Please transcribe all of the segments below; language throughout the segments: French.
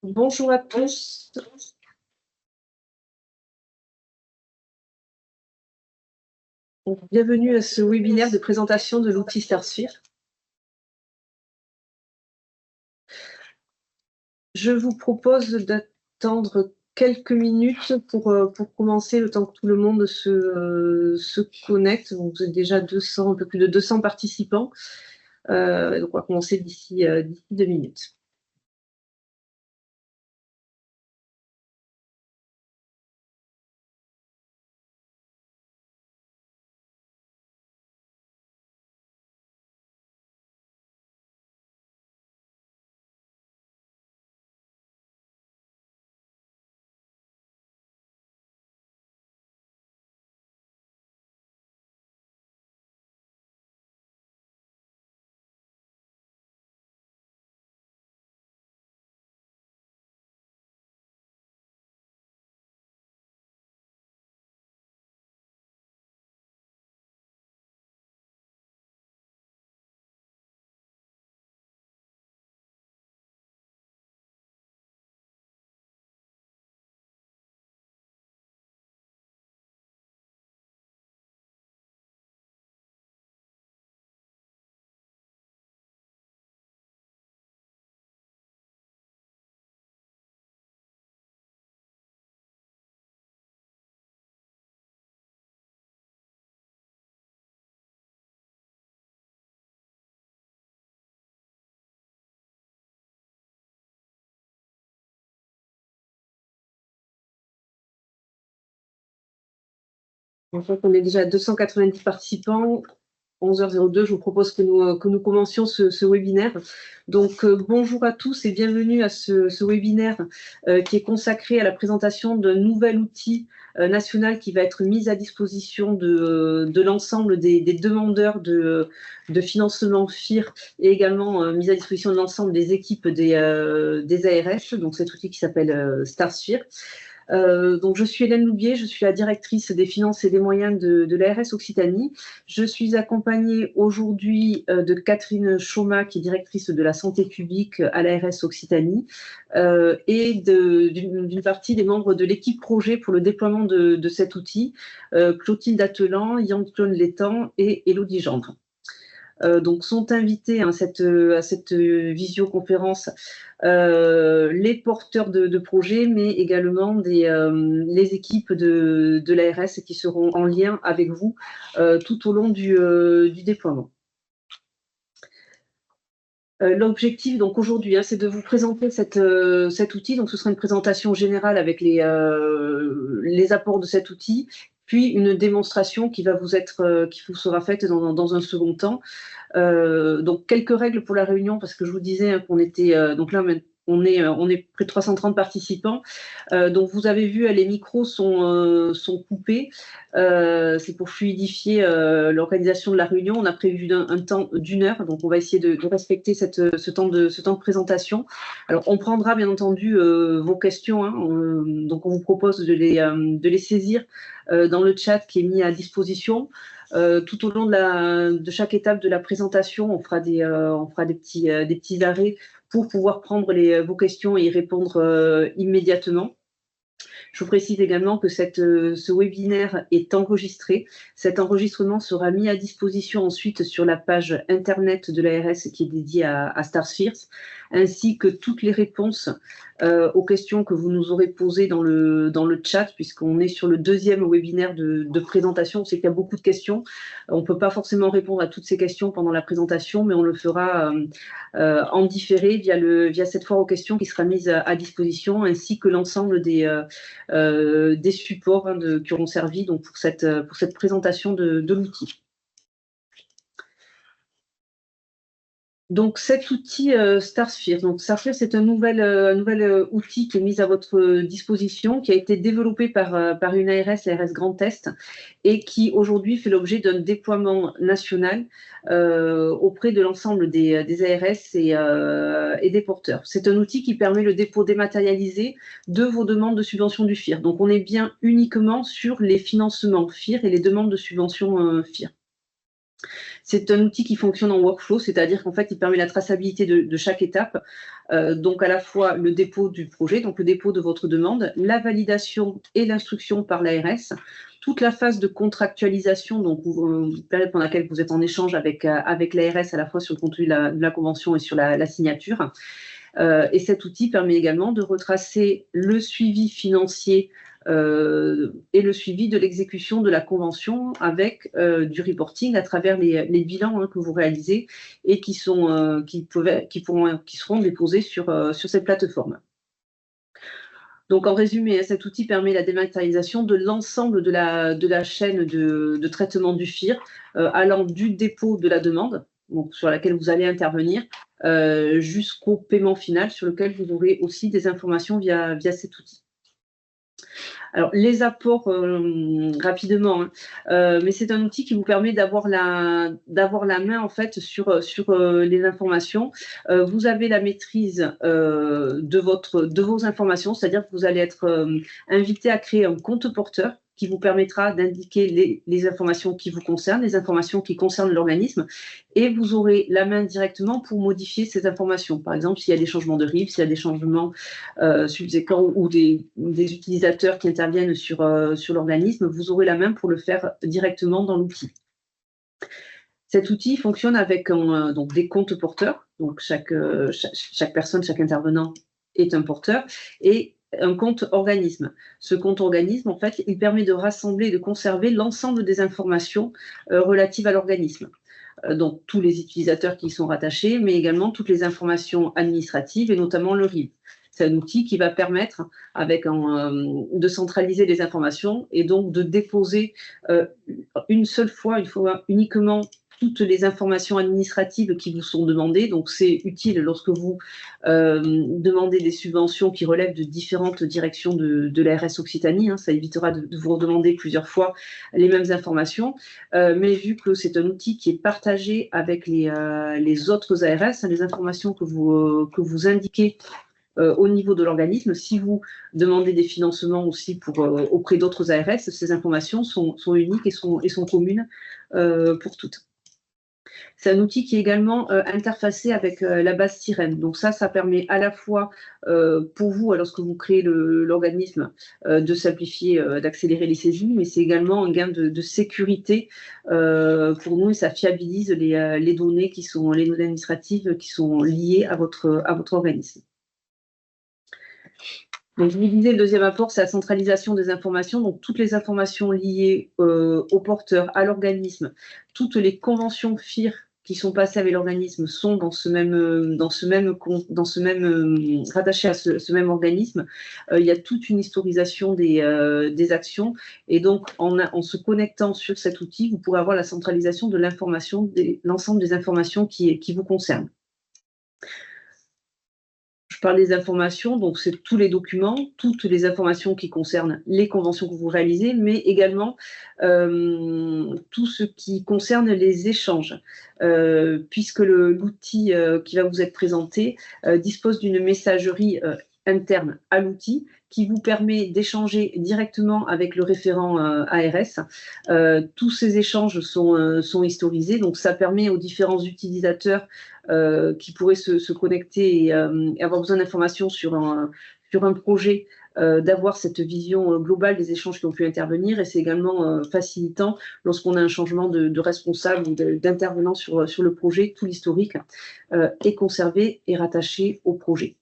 Bonjour à tous. Donc, bienvenue à ce webinaire de présentation de l'outil StarSphere. Je vous propose d'attendre quelques minutes pour commencer, le temps que tout le monde se connecte. Donc, vous êtes déjà 200, un peu plus de 200 participants. Donc, on va commencer d'ici 2 minutes. En fait, on est déjà à 290 participants. 11h02, je vous propose que nous commencions ce webinaire. Donc, bonjour à tous et bienvenue à ce webinaire qui est consacré à la présentation d'un nouvel outil national qui va être mis à disposition de l'ensemble des demandeurs de financement FIR et également mis à disposition de l'ensemble des équipes des ARH, donc cet outil qui s'appelle StarSphere. Donc, je suis Hélène Loubier, je suis la directrice des finances et des moyens de l'ARS Occitanie. Je suis accompagnée aujourd'hui de Catherine Chaumat, qui est directrice de la santé publique à l'ARS Occitanie, et d'une partie des membres de l'équipe projet pour le déploiement de cet outil, Clotilde Attelan, Yann-Claude Létang et Élodie Gendre. Donc sont invités à cette visioconférence les porteurs de projets, mais également les équipes de l'ARS qui seront en lien avec vous tout au long du déploiement. L'objectif donc aujourd'hui, c'est de vous présenter cet outil. Donc ce sera une présentation générale avec les apports de cet outil, puis une démonstration qui vous sera faite dans un second temps. Donc quelques règles pour la réunion, parce que je vous disais qu'on était donc là on est près de 330 participants. Donc vous avez vu, les micros sont coupés. C'est pour fluidifier l'organisation de la réunion. On a prévu un temps d'1 heure, donc on va essayer de respecter ce temps de présentation. Alors on prendra bien entendu vos questions, donc on vous propose de les saisir dans le chat qui est mis à disposition. Tout au long de chaque étape de la présentation, on fera des petits arrêts pour pouvoir prendre vos questions et y répondre immédiatement. Je vous précise également que ce webinaire est enregistré. Cet enregistrement sera mis à disposition ensuite sur la page internet de l'ARS qui est dédiée à StarSphere, ainsi que toutes les réponses aux questions que vous nous aurez posées dans le chat, puisqu'on est sur le deuxième webinaire de présentation. On sait qu'il y a beaucoup de questions. On ne peut pas forcément répondre à toutes ces questions pendant la présentation, mais on le fera en différé via cette foire aux questions qui sera mise à disposition, ainsi que l'ensemble des supports qui auront servi donc, pour cette présentation de l'outil. Donc cet outil StarSphere. Donc StarSphere, c'est un nouvel outil qui est mis à votre disposition, qui a été développé par une ARS, l'ARS Grand Est, et qui aujourd'hui fait l'objet d'un déploiement national auprès de l'ensemble des ARS et des porteurs. C'est un outil qui permet le dépôt dématérialisé de vos demandes de subvention du FIR. Donc on est bien uniquement sur les financements FIR et les demandes de subvention FIR. C'est un outil qui fonctionne en workflow, c'est-à-dire qu'en fait, il permet la traçabilité de chaque étape, donc à la fois le dépôt du projet, donc le dépôt de votre demande, la validation et l'instruction par l'ARS, toute la phase de contractualisation, donc période pendant laquelle vous êtes en échange avec l'ARS à la fois sur le contenu de la convention et sur la signature. Et cet outil permet également de retracer le suivi financier et le suivi de l'exécution de la convention avec du reporting à travers les bilans que vous réalisez et qui seront déposés sur cette plateforme. Donc, en résumé, cet outil permet la dématérialisation de l'ensemble de la chaîne de traitement du FIR, allant du dépôt de la demande, donc, sur laquelle vous allez intervenir, jusqu'au paiement final, sur lequel vous aurez aussi des informations via cet outil. Alors, les apports, rapidement, mais c'est un outil qui vous permet d'avoir la main en fait sur les informations. Vous avez la maîtrise de vos informations, c'est-à-dire que vous allez être invité à créer un compte porteur qui vous permettra d'indiquer les informations qui vous concernent, les informations qui concernent l'organisme, et vous aurez la main directement pour modifier ces informations. Par exemple, s'il y a des changements de RIB, s'il y a des changements subséquents ou des utilisateurs qui interviennent sur l'organisme, vous aurez la main pour le faire directement dans l'outil. Cet outil fonctionne avec donc des comptes porteurs, donc chaque personne, chaque intervenant est un porteur, et un compte organisme. Ce compte organisme, en fait, il permet de rassembler et de conserver l'ensemble des informations relatives à l'organisme. Donc, tous les utilisateurs qui y sont rattachés, mais également toutes les informations administratives et notamment le RIB. C'est un outil qui va permettre de centraliser les informations et donc de déposer une fois uniquement toutes les informations administratives qui vous sont demandées. Donc, c'est utile lorsque vous demandez des subventions qui relèvent de différentes directions de l'ARS Occitanie. Ça évitera de vous redemander plusieurs fois les mêmes informations. Mais vu que c'est un outil qui est partagé avec les autres ARS, les informations que vous indiquez au niveau de l'organisme, si vous demandez des financements aussi auprès d'autres ARS, ces informations sont uniques et sont communes pour toutes. C'est un outil qui est également interfacé avec la base Sirène. Donc ça permet à la fois pour vous, lorsque vous créez l'organisme, de simplifier, d'accélérer les saisies, mais c'est également un gain de sécurité pour nous et ça fiabilise les données administratives qui sont liées à votre organisme. Donc, je vous disais, le deuxième apport, c'est la centralisation des informations. Donc, toutes les informations liées au porteur, à l'organisme, toutes les conventions FIR qui sont passées avec l'organisme sont rattachées à ce même organisme. Il y a toute une historisation des actions. Et donc, en se connectant sur cet outil, vous pourrez avoir la centralisation de l'ensemble des informations qui vous concernent. Je parle des informations, donc c'est tous les documents, toutes les informations qui concernent les conventions que vous réalisez, mais également tout ce qui concerne les échanges, puisque l'outil qui va vous être présenté dispose d'une messagerie interne à l'outil qui vous permet d'échanger directement avec le référent ARS. Tous ces échanges sont historisés, donc ça permet aux différents utilisateurs qui pourraient se connecter et avoir besoin d'informations sur un projet, d'avoir cette vision globale des échanges qui ont pu intervenir, et c'est également facilitant lorsqu'on a un changement de responsable ou d'intervenant sur le projet. Tout l'historique est conservé et rattaché au projet.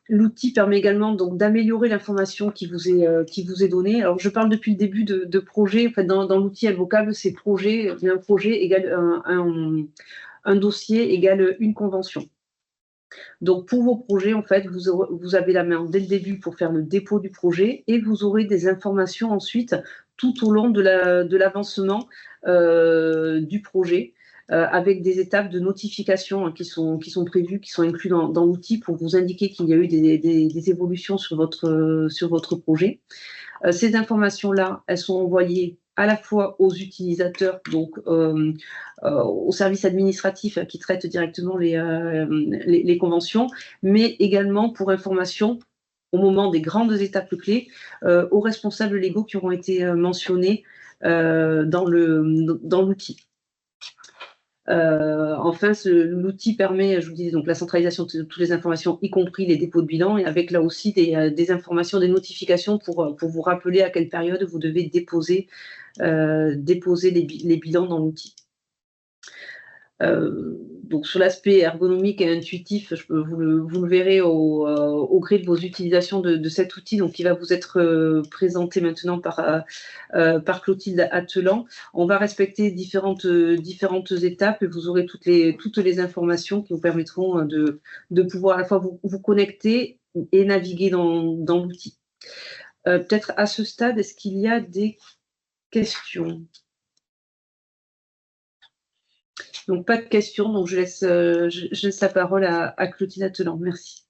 L'outil permet également donc d'améliorer l'information qui vous est donnée. Alors, je parle depuis le début de projet. En fait, dans l'outil Alvocable, c'est projet. Un projet égale un dossier égale une convention. Donc, pour vos projets, en fait, vous avez la main dès le début pour faire le dépôt du projet et vous aurez des informations ensuite tout au long de l'avancement du projet. Avec des étapes de notification qui sont prévues, qui sont incluses dans l'outil pour vous indiquer qu'il y a eu des évolutions sur votre projet. Ces informations-là, elles sont envoyées à la fois aux utilisateurs, donc aux services administratifs qui traitent directement les conventions, mais également pour information au moment des grandes étapes clés aux responsables légaux qui auront été mentionnés dans l'outil. Enfin, l'outil permet, je vous disais, donc la centralisation de toutes les informations, y compris les dépôts de bilan, et avec là aussi des informations, des notifications pour vous rappeler à quelle période vous devez déposer les bilans dans l'outil. Donc sur l'aspect ergonomique et intuitif, vous le verrez au gré de vos utilisations de cet outil, donc qui va vous être présenté maintenant par Clotilde Attelan. On va respecter différentes étapes et vous aurez toutes les informations qui vous permettront de pouvoir à la fois vous connecter et naviguer dans l'outil. Peut-être à ce stade, est-ce qu'il y a des questions ? Donc, pas de questions, donc je laisse la parole à Clotilde Attelan. Merci.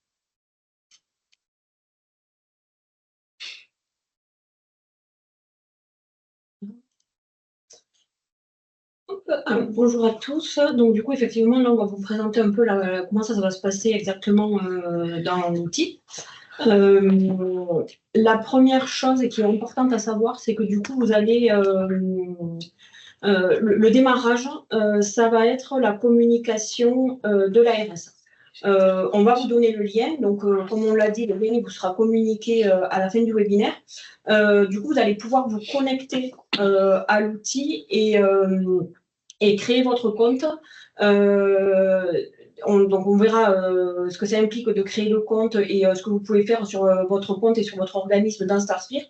Bonjour à tous. Donc, du coup, effectivement, là, on va vous présenter un peu comment ça va se passer exactement dans l'outil. La première chose qui est importante à savoir, c'est que du coup, vous allez... le démarrage, ça va être la communication de l'ARS. On va vous donner le lien, donc comme on l'a dit, le lien vous sera communiqué à la fin du webinaire. Du coup, vous allez pouvoir vous connecter à l'outil et créer votre compte. Donc, on verra ce que ça implique de créer le compte et ce que vous pouvez faire sur votre compte et sur votre organisme dans StarSphere.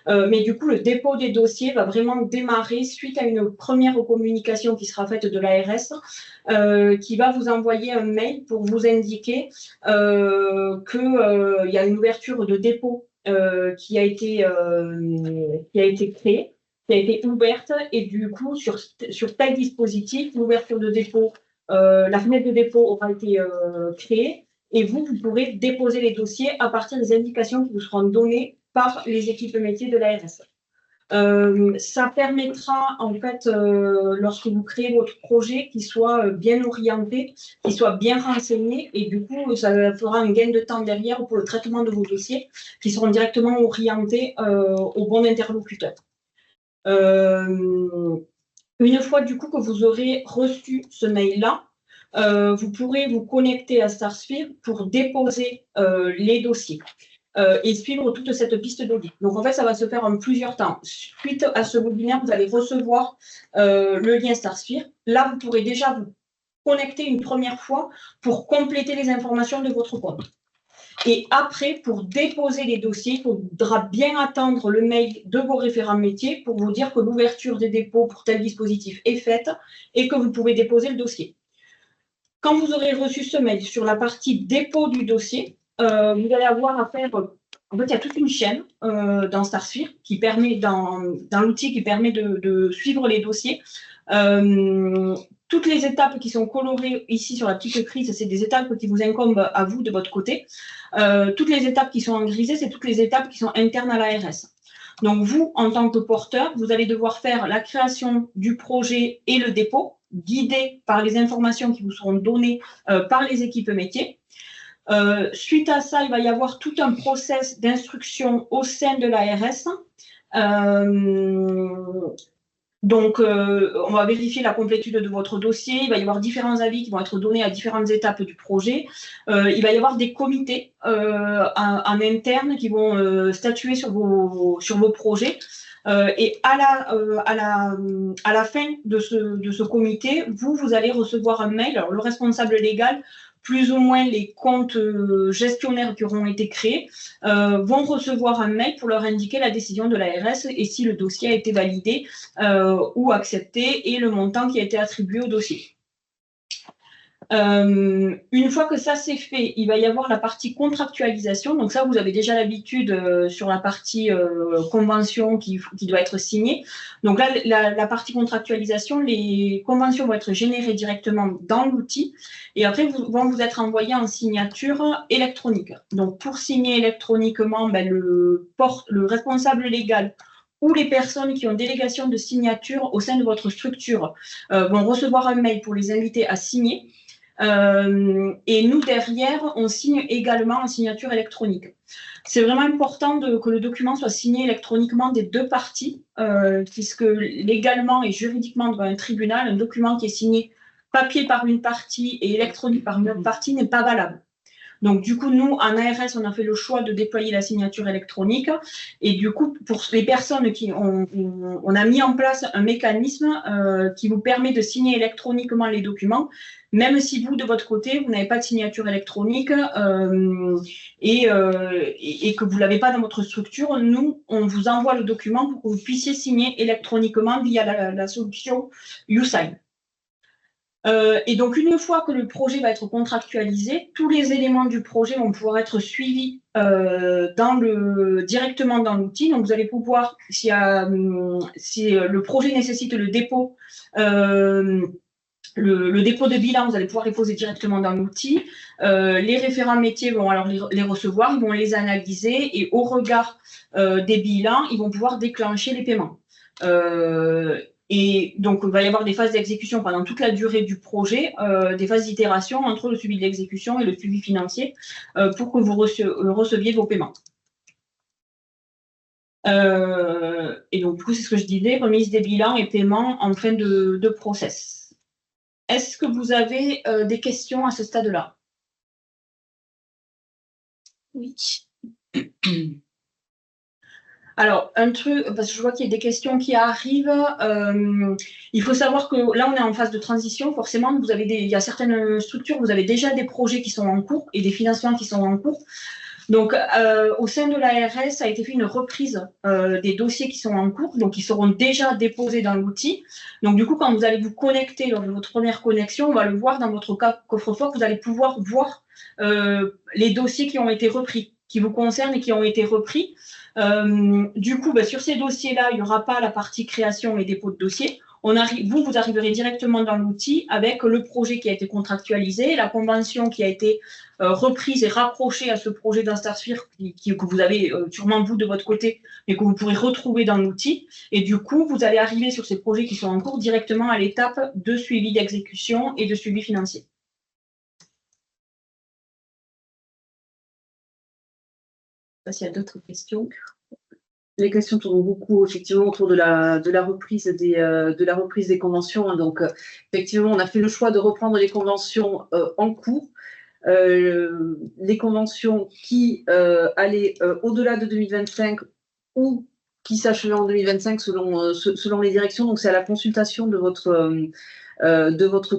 Mais du coup, le dépôt des dossiers va vraiment démarrer suite à une première communication qui sera faite de l'ARS, qui va vous envoyer un mail pour vous indiquer qu'il y a une ouverture de dépôt qui a été créée, qui a été ouverte, et du coup, sur tel dispositif, l'ouverture de dépôt, la fenêtre de dépôt aura été créée, et vous pourrez déposer les dossiers à partir des indications qui vous seront données par les équipes métiers de l'ARS. Ça permettra, en fait, lorsque vous créez votre projet, qu'il soit bien orienté, qu'il soit bien renseigné, et du coup, ça fera un gain de temps derrière pour le traitement de vos dossiers, qui seront directement orientés au bon interlocuteur. Une fois du coup que vous aurez reçu ce mail-là, vous pourrez vous connecter à StarSphere pour déposer les dossiers et suivre toute cette piste d'audit. Donc en fait, ça va se faire en plusieurs temps. Suite à ce webinaire, vous allez recevoir le lien StarSphere. Là, vous pourrez déjà vous connecter une première fois pour compléter les informations de votre compte. Et après, pour déposer les dossiers, il faudra bien attendre le mail de vos référents métiers pour vous dire que l'ouverture des dépôts pour tel dispositif est faite et que vous pouvez déposer le dossier. Quand vous aurez reçu ce mail, sur la partie dépôt du dossier, vous allez avoir à faire... En fait, il y a toute une chaîne dans StarSphere qui permet, dans l'outil qui permet de suivre les dossiers. Toutes les étapes qui sont colorées ici sur la petite crise, c'est des étapes qui vous incombent à vous de votre côté. Toutes les étapes qui sont en grisé, c'est toutes les étapes qui sont internes à l'ARS. Donc vous, en tant que porteur, vous allez devoir faire la création du projet et le dépôt, guidé par les informations qui vous seront données par les équipes métiers. Suite à ça, il va y avoir tout un process d'instruction au sein de l'ARS. Donc, on va vérifier la complétude de votre dossier. Il va y avoir différents avis qui vont être donnés à différentes étapes du projet. Il va y avoir des comités en interne qui vont statuer sur vos projets. Et à la fin de ce comité, vous allez recevoir un mail. Alors, le responsable légal, plus ou moins les comptes gestionnaires qui auront été créés, vont recevoir un mail pour leur indiquer la décision de l'ARS et si le dossier a été validé ou accepté et le montant qui a été attribué au dossier. Une fois que ça c'est fait, il va y avoir la partie contractualisation. Donc ça, vous avez déjà l'habitude sur la partie convention qui doit être signée. Donc là, la partie contractualisation, les conventions vont être générées directement dans l'outil et après vont vous être envoyées en signature électronique. Donc pour signer électroniquement, le responsable légal ou les personnes qui ont délégation de signature au sein de votre structure vont recevoir un mail pour les inviter à signer. Et nous, derrière, on signe également en signature électronique. C'est vraiment important que le document soit signé électroniquement des deux parties, puisque légalement et juridiquement devant un tribunal, un document qui est signé papier par une partie et électronique par une autre partie n'est pas valable. Donc, du coup, nous, en ARS, on a fait le choix de déployer la signature électronique. Et du coup, pour les personnes on a mis en place un mécanisme qui vous permet de signer électroniquement les documents, même si vous, de votre côté, vous n'avez pas de signature électronique et que vous ne l'avez pas dans votre structure. Nous, on vous envoie le document pour que vous puissiez signer électroniquement via la solution YouSign. Et donc, une fois que le projet va être contractualisé, tous les éléments du projet vont pouvoir être suivis directement dans l'outil. Donc, vous allez pouvoir, si le projet nécessite le dépôt, le dépôt de bilan, vous allez pouvoir les poser directement dans l'outil. Les référents métiers vont alors les recevoir, ils vont les analyser et au regard des bilans, ils vont pouvoir déclencher les paiements. Et donc, il va y avoir des phases d'exécution pendant toute la durée du projet, des phases d'itération entre le suivi de l'exécution et le suivi financier pour que vous receviez vos paiements. Et donc, du coup, c'est ce que je disais, remise des bilans et paiements en fin de process. Est-ce que vous avez des questions à ce stade-là? Oui. Alors, un truc, parce que je vois qu'il y a des questions qui arrivent. Il faut savoir que là, on est en phase de transition. Forcément, il y a certaines structures, vous avez déjà des projets qui sont en cours et des financements qui sont en cours. Donc, au sein de l'ARS, ça a été fait une reprise des dossiers qui sont en cours, donc ils seront déjà déposés dans l'outil. Donc, du coup, quand vous allez vous connecter lors de votre première connexion, on va le voir dans votre coffre-fort, vous allez pouvoir voir les dossiers qui ont été repris, qui vous concernent et qui ont été repris. Du coup, sur ces dossiers-là, il n'y aura pas la partie création et dépôt de dossier. Vous arriverez directement dans l'outil avec le projet qui a été contractualisé, la convention qui a été reprise et raccrochée à ce projet d'Instasphere que vous avez sûrement vous de votre côté, mais que vous pourrez retrouver dans l'outil. Et du coup, vous allez arriver sur ces projets qui sont en cours directement à l'étape de suivi d'exécution et de suivi financier. Je ne sais pas s'il y a d'autres questions. Les questions tournent beaucoup effectivement autour de la reprise des conventions. Hein. Donc, effectivement, on a fait le choix de reprendre les conventions en cours. Les conventions qui allaient au-delà de 2025 ou qui s'achevaient en 2025 selon les directions. Donc, c'est à la consultation de votre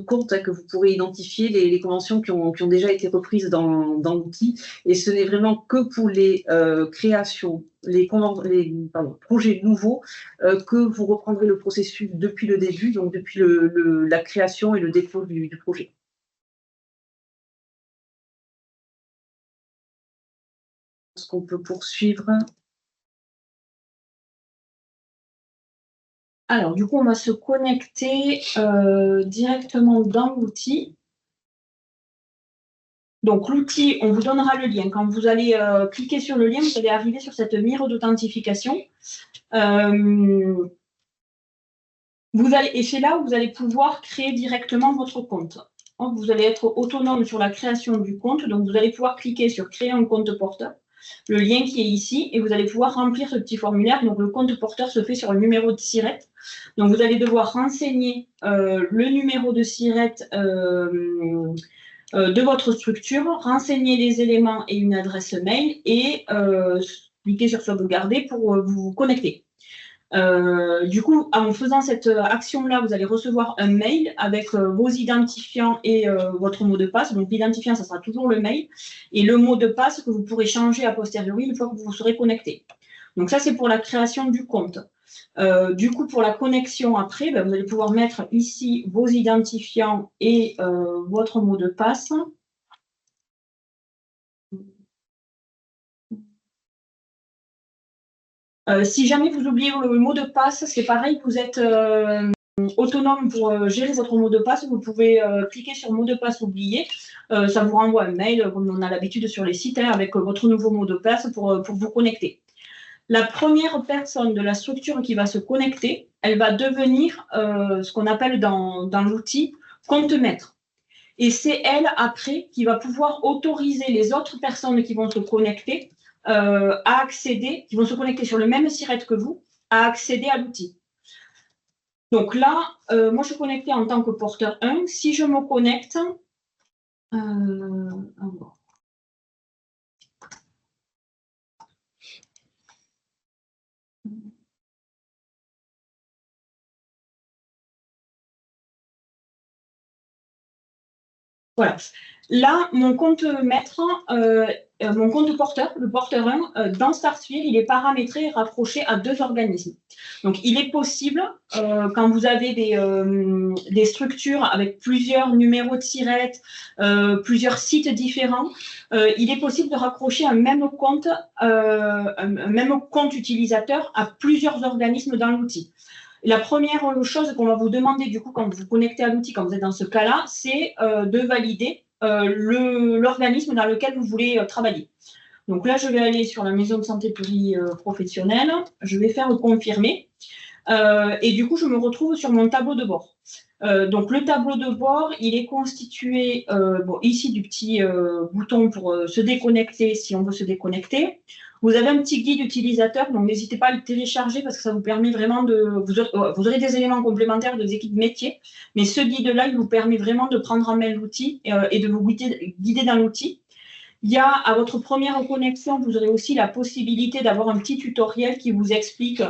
compte que vous pourrez identifier les conventions qui ont déjà été reprises dans l'outil. Et ce n'est vraiment que pour les créations, les projets nouveaux que vous reprendrez le processus depuis le début, donc depuis la création et le dépôt du projet. Est-ce qu'on peut poursuivre? Alors, du coup, on va se connecter directement dans l'outil. Donc, l'outil, on vous donnera le lien. Quand vous allez cliquer sur le lien, vous allez arriver sur cette mire d'authentification. Et c'est là où vous allez pouvoir créer directement votre compte. Donc, vous allez être autonome sur la création du compte. Donc, vous allez pouvoir cliquer sur « Créer un compte porteur », le lien qui est ici, et vous allez pouvoir remplir ce petit formulaire. Donc, le compte porteur se fait sur le numéro de SIRET. Donc, vous allez devoir renseigner le numéro de SIRET de votre structure, renseigner les éléments et une adresse mail et cliquer sur « Sauvegarder » pour vous connecter. Du coup, en faisant cette action-là, vous allez recevoir un mail avec vos identifiants et votre mot de passe. Donc, l'identifiant, ça sera toujours le mail. Et le mot de passe que vous pourrez changer a posteriori une fois que vous vous serez connecté. Donc, ça, c'est pour la création du compte. Du coup, pour la connexion après, vous allez pouvoir mettre ici vos identifiants et votre mot de passe. Si jamais vous oubliez le mot de passe, c'est pareil, vous êtes autonome pour gérer votre mot de passe. Vous pouvez cliquer sur mot de passe oublié. Ça vous renvoie un mail, comme on a l'habitude sur les sites, avec votre nouveau mot de passe pour vous connecter. La première personne de la structure qui va se connecter, elle va devenir ce qu'on appelle dans l'outil compte maître. Et c'est elle, après, qui va pouvoir autoriser les autres personnes qui vont se connecter à accéder, qui vont se connecter sur le même SIRET que vous, à accéder à l'outil. Donc là, moi, je suis connectée en tant que porteur 1. Si je me connecte, voilà. Là, mon compte maître, mon compte porteur, le porteur 1, dans StarSphere, il est paramétré et rapproché à 2 organismes. Donc, il est possible, quand vous avez des structures avec plusieurs numéros de SIRET, plusieurs sites différents, il est possible de raccrocher un même compte utilisateur à plusieurs organismes dans l'outil. La première chose qu'on va vous demander, du coup, quand vous vous connectez à l'outil, quand vous êtes dans ce cas-là, c'est de valider l'organisme dans lequel vous voulez travailler. Donc là, je vais aller sur la maison de santé pluriprofessionnelle, je vais faire confirmer, et du coup, je me retrouve sur mon tableau de bord. Donc le tableau de bord, il est constitué ici du petit bouton pour se déconnecter si on veut se déconnecter. Vous avez un petit guide utilisateur, donc n'hésitez pas à le télécharger parce que ça vous permet vraiment vous aurez des éléments complémentaires des équipes métiers, mais ce guide-là, il vous permet vraiment de prendre en main l'outil et de vous guider dans l'outil. Il y a, à votre première connexion, vous aurez aussi la possibilité d'avoir un petit tutoriel qui vous explique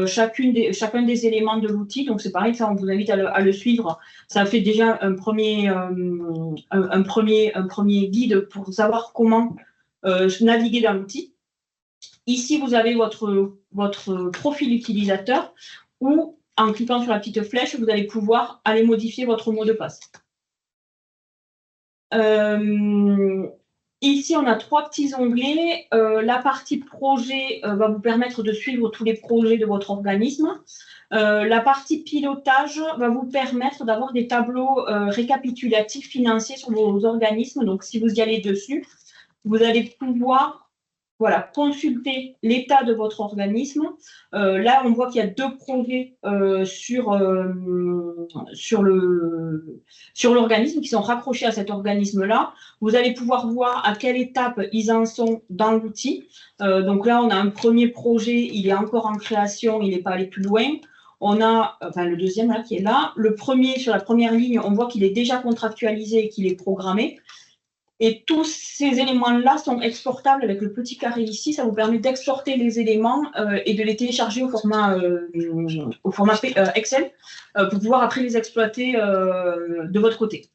chacun des éléments de l'outil. Donc, c'est pareil, ça, on vous invite à le suivre. Ça fait déjà un premier guide pour savoir comment naviguer dans l'outil. Ici, vous avez votre profil utilisateur où, en cliquant sur la petite flèche, vous allez pouvoir aller modifier votre mot de passe. Ici, on a 3 petits onglets. La partie projet va vous permettre de suivre tous les projets de votre organisme. La partie pilotage va vous permettre d'avoir des tableaux récapitulatifs financiers sur vos organismes. Donc, si vous y allez dessus, vous allez pouvoir consulter l'état de votre organisme. Là, on voit qu'il y a 2 projets sur l'organisme qui sont raccrochés à cet organisme-là. Vous allez pouvoir voir à quelle étape ils en sont dans l'outil. Donc là, on a un premier projet, il est encore en création, il n'est pas allé plus loin. On a le deuxième là, qui est là. Le premier, sur la première ligne, on voit qu'il est déjà contractualisé et qu'il est programmé. Et tous ces éléments-là sont exportables avec le petit carré ici. Ça vous permet d'exporter les éléments et de les télécharger au format Excel pour pouvoir après les exploiter de votre côté.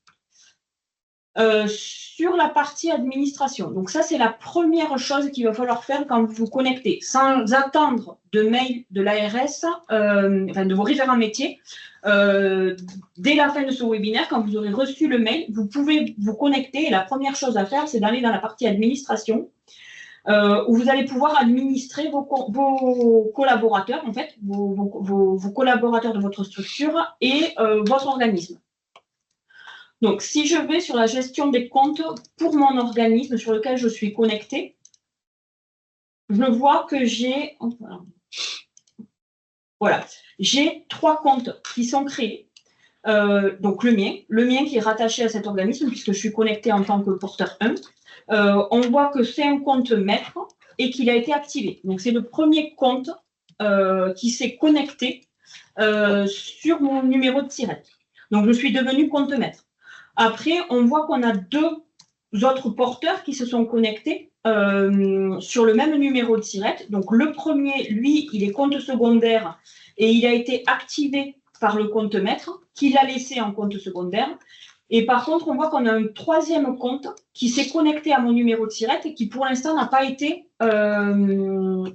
Sur la partie administration, donc ça c'est la première chose qu'il va falloir faire quand vous vous connectez, sans attendre de mail de l'ARS, de vos référents métiers. Dès la fin de ce webinaire, quand vous aurez reçu le mail, vous pouvez vous connecter et la première chose à faire, c'est d'aller dans la partie administration où vous allez pouvoir administrer vos collaborateurs, en fait, vos collaborateurs de votre structure et votre organisme. Donc, si je vais sur la gestion des comptes pour mon organisme sur lequel je suis connectée, je vois que j'ai... Voilà, j'ai 3 comptes qui sont créés. Donc, le mien qui est rattaché à cet organisme puisque je suis connectée en tant que porteur 1. On voit que c'est un compte maître et qu'il a été activé. Donc, c'est le premier compte qui s'est connecté sur mon numéro de SIRET. Donc, je suis devenue compte maître. Après, on voit qu'on a 2 autres porteurs qui se sont connectés sur le même numéro de SIRET. Donc, le premier, lui, il est compte secondaire et il a été activé par le compte maître qui l'a laissé en compte secondaire. Et par contre, on voit qu'on a un 3e compte qui s'est connecté à mon numéro de SIRET et qui, pour l'instant, n'a pas été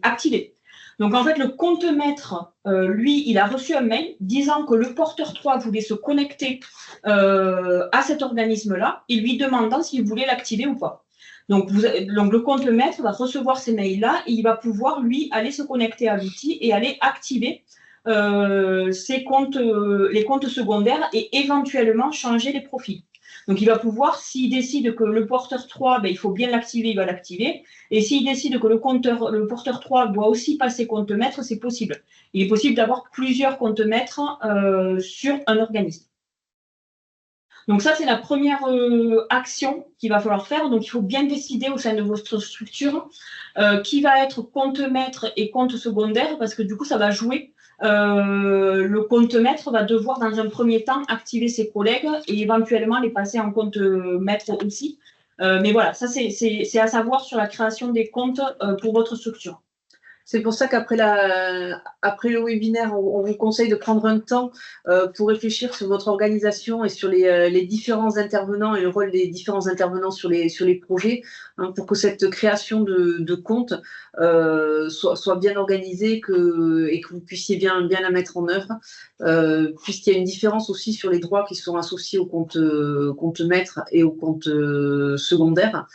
activé. Donc, en fait, le compte maître, lui, il a reçu un mail disant que le porteur 3 voulait se connecter à cet organisme-là et lui demandant s'il voulait l'activer ou pas. Donc, le compte maître va recevoir ces mails-là et il va pouvoir, lui, aller se connecter à l'outil et aller activer les comptes secondaires et éventuellement changer les profils. Donc, il va pouvoir, s'il décide que le porteur 3, il faut bien l'activer, il va l'activer. Et s'il décide que le porteur 3 doit aussi passer compte maître, c'est possible. Il est possible d'avoir plusieurs comptes maîtres sur un organisme. Donc ça, c'est la première action qu'il va falloir faire. Donc il faut bien décider au sein de votre structure qui va être compte maître et compte secondaire, parce que du coup, ça va jouer. Le compte maître va devoir, dans un premier temps, activer ses collègues et éventuellement les passer en compte maître aussi. Mais voilà, ça, c'est à savoir sur la création des comptes pour votre structure. C'est pour ça qu'après après le webinaire, on vous conseille de prendre un temps pour réfléchir sur votre organisation et sur les différents intervenants et le rôle des différents intervenants sur les projets, hein, pour que cette création de compte soit bien organisée et que vous puissiez bien la mettre en œuvre, puisqu'il y a une différence aussi sur les droits qui sont associés au compte maître et au compte secondaire.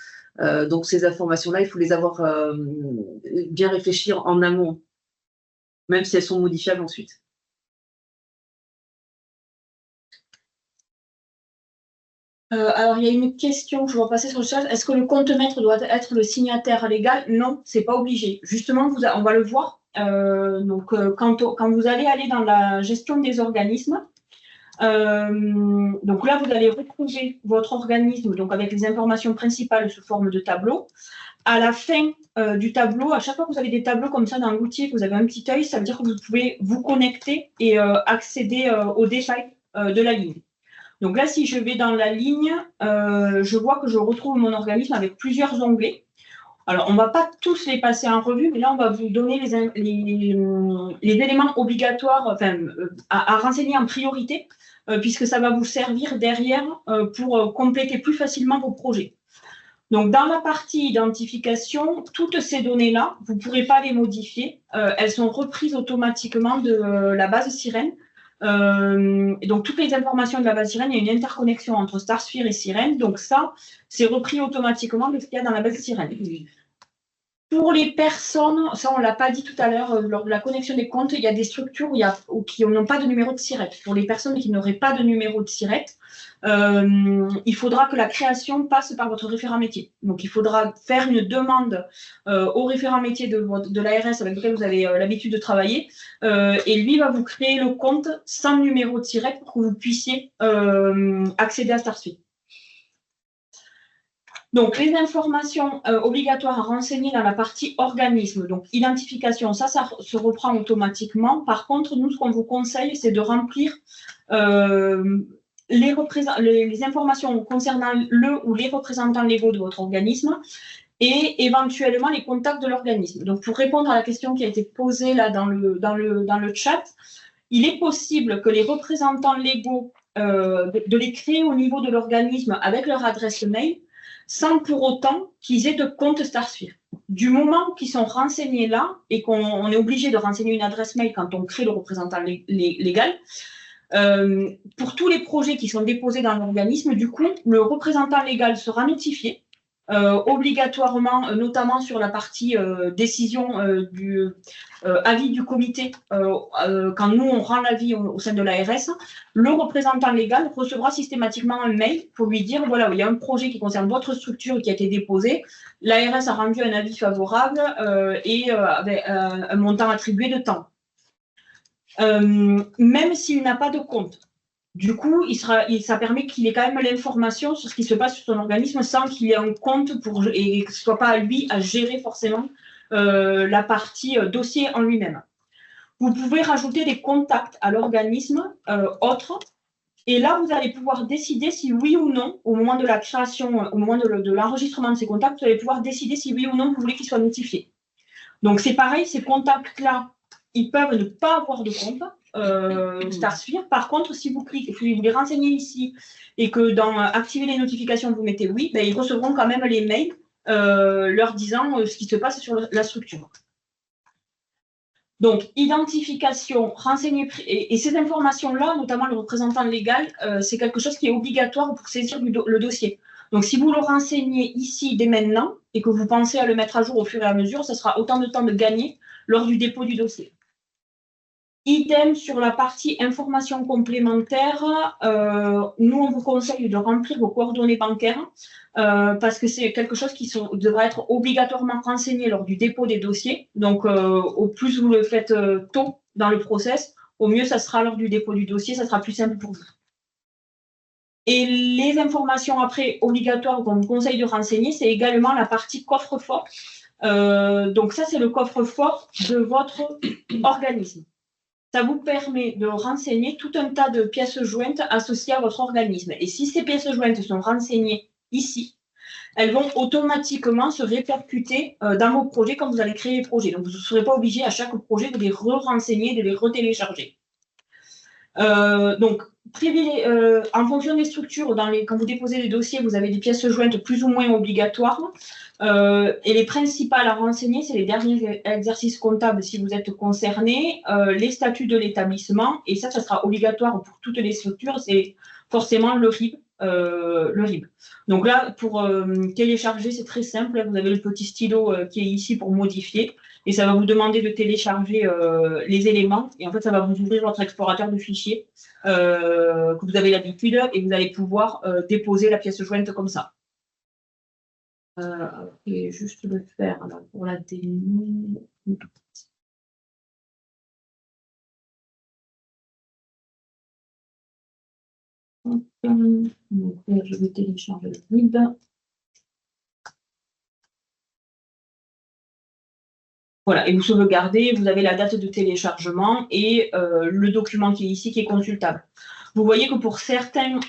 Donc ces informations-là, il faut les avoir bien réfléchir en amont, même si elles sont modifiables ensuite. Alors, il y a une question que je vais passer sur le chat. Est-ce que le compte maître doit être le signataire légal? Non, c'est pas obligé. Justement, on va le voir. Quand vous allez aller dans la gestion des organismes, donc là, vous allez retrouver votre organisme donc avec les informations principales sous forme de tableau. À la fin du tableau, à chaque fois que vous avez des tableaux comme ça dans l'outil, vous avez un petit œil, ça veut dire que vous pouvez vous connecter et accéder aux détails de la ligne. Donc là, si je vais dans la ligne, je vois que je retrouve mon organisme avec plusieurs onglets. Alors, on ne va pas tous les passer en revue, mais là, on va vous donner les éléments obligatoires à renseigner en priorité, puisque ça va vous servir derrière pour compléter plus facilement vos projets. Donc, dans la partie identification, toutes ces données-là, vous ne pourrez pas les modifier. Elles sont reprises automatiquement de la base Sirène. Et donc, toutes les informations de la base Sirène, il y a une interconnexion entre StarSphere et Sirène. Donc, ça, c'est repris automatiquement de ce qu'il y a dans la base Sirène. Pour les personnes, ça on ne l'a pas dit tout à l'heure, lors de la connexion des comptes, il y a des structures qui n'ont pas de numéro de SIRET. Pour les personnes qui n'auraient pas de numéro de SIRET, il faudra que la création passe par votre référent métier. Donc il faudra faire une demande au référent métier de l'ARS avec lequel vous avez l'habitude de travailler, et lui va vous créer le compte sans numéro de SIRET pour que vous puissiez accéder à StarSphere. Donc, les informations obligatoires à renseigner dans la partie organisme, donc identification, ça se reprend automatiquement. Par contre, nous, ce qu'on vous conseille, c'est de remplir les informations concernant le ou les représentants légaux de votre organisme et éventuellement les contacts de l'organisme. Donc, pour répondre à la question qui a été posée là dans le chat, il est possible que les représentants légaux, de les créer au niveau de l'organisme avec leur adresse mail, sans pour autant qu'ils aient de compte StarSphere. Du moment qu'ils sont renseignés là et qu'on est obligé de renseigner une adresse mail quand on crée le représentant légal, pour tous les projets qui sont déposés dans l'organisme, du coup, le représentant légal sera notifié obligatoirement, notamment sur la partie décision du avis du comité, quand nous on rend l'avis au sein de l'ARS, le représentant légal recevra systématiquement un mail pour lui dire voilà, il y a un projet qui concerne votre structure qui a été déposé, l'ARS a rendu un avis favorable et avec un montant attribué de temps. Même s'il n'a pas de compte. Du coup, ça permet qu'il ait quand même l'information sur ce qui se passe sur son organisme sans qu'il ait un compte et que ce ne soit pas à lui à gérer forcément la partie dossier en lui-même. Vous pouvez rajouter des contacts à l'organisme autre. Et là, vous allez pouvoir décider si oui ou non, au moment de la création, au moment de l'enregistrement de ces contacts, vous allez pouvoir décider si oui ou non vous voulez qu'ils soient notifiés. Donc, c'est pareil, ces contacts-là, ils peuvent ne pas avoir de compte. StarSphere. Par contre, si vous cliquez, si vous les renseignez ici et que dans activer les notifications, vous mettez oui, ben, ils recevront quand même les mails leur disant ce qui se passe sur la structure. Donc, identification, renseigner, et ces informations-là, notamment le représentant légal, c'est quelque chose qui est obligatoire pour saisir le dossier. Donc, si vous le renseignez ici dès maintenant et que vous pensez à le mettre à jour au fur et à mesure, ça sera autant de temps de gagner lors du dépôt du dossier. Idem sur la partie information complémentaire, nous on vous conseille de remplir vos coordonnées bancaires parce que c'est quelque chose qui devra être obligatoirement renseigné lors du dépôt des dossiers. Donc au plus vous le faites tôt dans le process, au mieux ça sera lors du dépôt du dossier, ça sera plus simple pour vous. Et les informations après obligatoires qu'on vous conseille de renseigner, c'est également la partie coffre-fort. Donc ça, c'est le coffre-fort de votre organisme. Ça vous permet de renseigner tout un tas de pièces jointes associées à votre organisme. Et si ces pièces jointes sont renseignées ici, elles vont automatiquement se répercuter dans vos projets quand vous allez créer les projets. Donc, vous ne serez pas obligé à chaque projet de les re-renseigner, de les retélécharger. Donc, en fonction des structures, quand vous déposez des dossiers, vous avez des pièces jointes plus ou moins obligatoires. Et les principales à renseigner, c'est les derniers exercices comptables si vous êtes concerné, les statuts de l'établissement, et ça sera obligatoire pour toutes les structures, c'est forcément le RIB. Donc là, pour télécharger, c'est très simple. Vous avez le petit stylo qui est ici pour modifier. Et ça va vous demander de télécharger les éléments. Et en fait, ça va vous ouvrir votre explorateur de fichiers que vous avez l'habitude et vous allez pouvoir déposer la pièce jointe comme ça. Et juste le faire alors, pour la démo. Donc, je vais télécharger le RIB. Voilà, et vous sauvegardez, vous avez la date de téléchargement et le document qui est ici qui est consultable. Vous voyez que pour certaines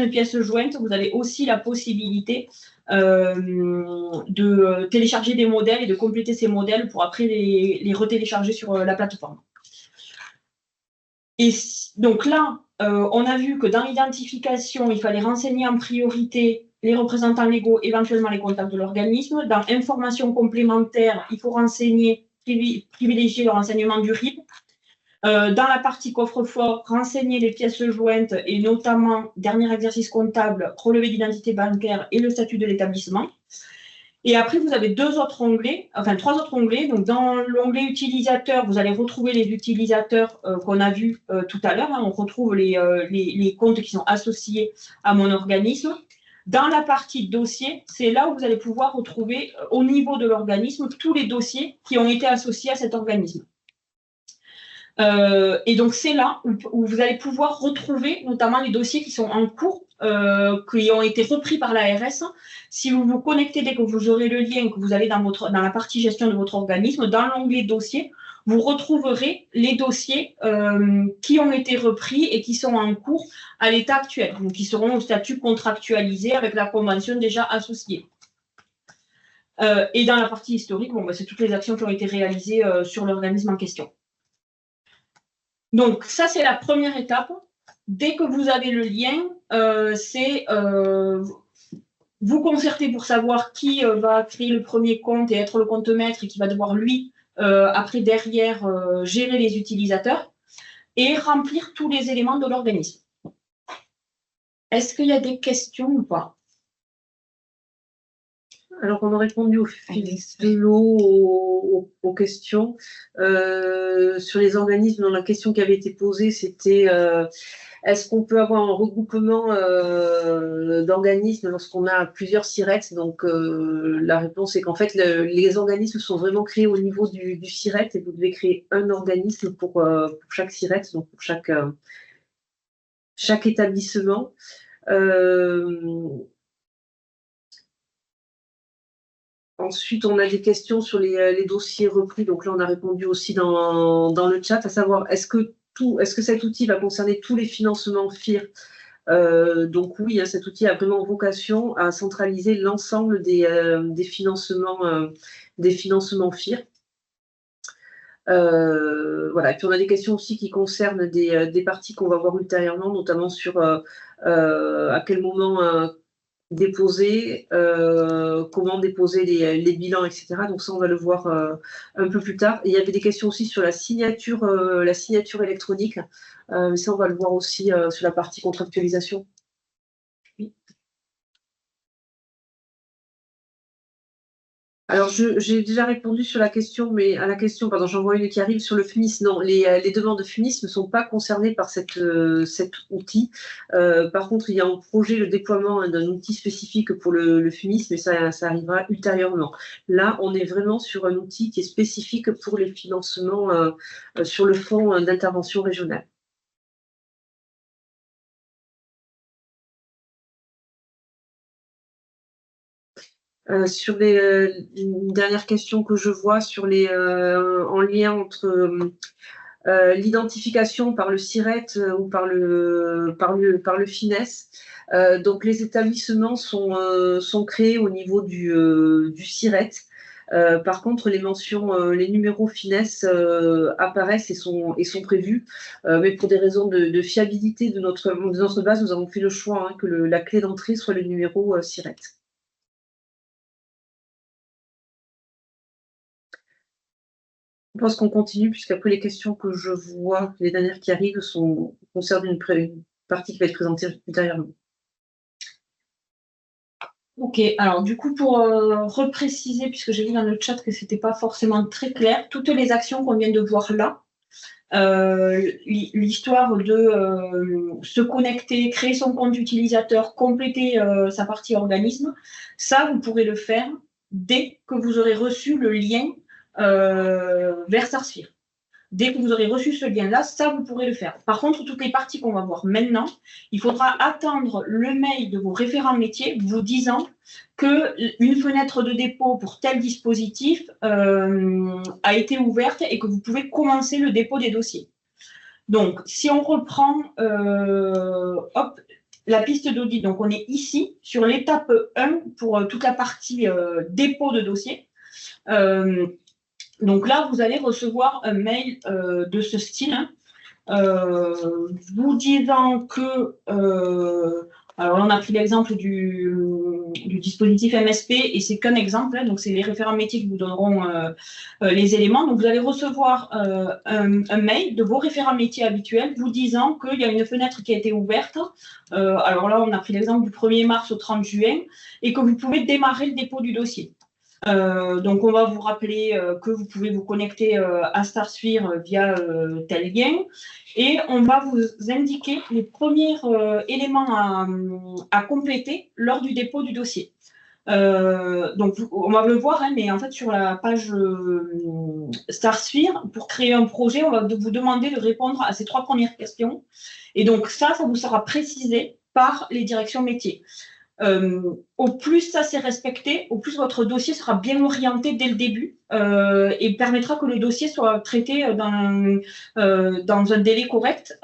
pièces jointes, vous avez aussi la possibilité de télécharger des modèles et de compléter ces modèles pour après les retélécharger sur la plateforme. Et donc là, on a vu que dans l'identification, il fallait renseigner en priorité les représentants légaux, éventuellement les comptables de l'organisme. Dans information complémentaire, il faut privilégier le renseignement du RIB. Dans la partie coffre-fort, renseigner les pièces jointes et notamment, dernier exercice comptable, relevé d'identité bancaire et le statut de l'établissement. Et après, vous avez trois autres onglets. Donc, dans l'onglet utilisateur, vous allez retrouver les utilisateurs qu'on a vus tout à l'heure. On retrouve les comptes qui sont associés à mon organisme. Dans la partie dossier, c'est là où vous allez pouvoir retrouver au niveau de l'organisme tous les dossiers qui ont été associés à cet organisme. Et donc, c'est là où vous allez pouvoir retrouver notamment les dossiers qui sont en cours, qui ont été repris par l'ARS. Si vous vous connectez dès que vous aurez le lien, que vous allez dans la partie gestion de votre organisme, dans l'onglet dossier, vous retrouverez les dossiers qui ont été repris et qui sont en cours à l'état actuel, donc qui seront au statut contractualisé avec la convention déjà associée. Et dans la partie historique, c'est toutes les actions qui ont été réalisées sur l'organisme en question. Donc, ça, c'est la première étape. Dès que vous avez le lien, c'est vous concerter pour savoir qui va créer le premier compte et être le compte maître et qui va devoir, lui, après, derrière, gérer les utilisateurs et remplir tous les éléments de l'organisme. Est-ce qu'il y a des questions ou pas? Alors, on a répondu au fil de l'eau aux questions. Sur les organismes, dans la question qui avait été posée, c'était est-ce qu'on peut avoir un regroupement d'organismes lorsqu'on a plusieurs SIRET? Donc, la réponse est qu'en fait, les organismes sont vraiment créés au niveau du SIRET et vous devez créer un organisme pour chaque SIRET, donc pour chaque établissement. Ensuite, on a des questions sur les dossiers repris. Donc là, on a répondu aussi dans le chat, à savoir, est-ce que cet outil va concerner tous les financements FIR? Donc oui, cet outil a vraiment vocation à centraliser l'ensemble des financements FIR. Voilà. Et puis on a des questions aussi qui concernent des parties qu'on va voir ultérieurement, notamment sur à quel moment déposer, comment déposer les bilans, etc. Donc ça, on va le voir un peu plus tard. Et il y avait des questions aussi sur la signature électronique. Mais ça, on va le voir aussi sur la partie contractualisation. Oui. Alors, j'ai déjà répondu sur la question, mais à la question, pardon, j'en vois une qui arrive sur le FUNIS. Non, les demandes de FUNIS ne sont pas concernées par cet outil. Par contre, il y a en projet le déploiement d'un outil spécifique pour le FUNIS, mais ça arrivera ultérieurement. Là, on est vraiment sur un outil qui est spécifique pour les financements sur le fonds d'intervention régionale. Sur une dernière question que je vois sur en lien entre l'identification par le SIRET ou par le FINES. Donc les établissements sont créés au niveau du SIRET. Par contre, les mentions, les numéros FINES apparaissent et sont prévus, mais pour des raisons de fiabilité de notre base, nous avons fait le choix que la clé d'entrée soit le numéro SIRET. Je pense qu'on continue, puisqu'après les questions que je vois, les dernières qui arrivent, concernent une partie qui va être présentée ultérieurement. Ok, alors du coup, pour repréciser, puisque j'ai vu dans le chat que ce n'était pas forcément très clair, toutes les actions qu'on vient de voir là, l'histoire de se connecter, créer son compte utilisateur, compléter sa partie organisme, ça, vous pourrez le faire dès que vous aurez reçu le lien vers StarSphere. Dès que vous aurez reçu ce lien-là, ça, vous pourrez le faire. Par contre, toutes les parties qu'on va voir maintenant, il faudra attendre le mail de vos référents métiers vous disant qu'une fenêtre de dépôt pour tel dispositif a été ouverte et que vous pouvez commencer le dépôt des dossiers. Donc, si on reprend la piste d'audit, donc on est ici sur l'étape 1 pour toute la partie dépôt de dossier. Donc là, vous allez recevoir un mail de ce style, vous disant que, alors on a pris l'exemple du dispositif MSP et c'est qu'un exemple, donc c'est les référents métiers qui vous donneront les éléments. Donc vous allez recevoir un mail de vos référents métiers habituels vous disant qu'il y a une fenêtre qui a été ouverte. Alors là, on a pris l'exemple du 1er mars au 30 juin et que vous pouvez démarrer le dépôt du dossier. Donc, on va vous rappeler que vous pouvez vous connecter à StarSphere via tel lien et on va vous indiquer les premiers éléments à compléter lors du dépôt du dossier. Donc, on va le voir, mais en fait, sur la page StarSphere, pour créer un projet, on va vous demander de répondre à ces 3 premières questions. Et donc, ça vous sera précisé par les directions métiers. Au plus ça s'est respecté, au plus votre dossier sera bien orienté dès le début et permettra que le dossier soit traité dans un délai correct.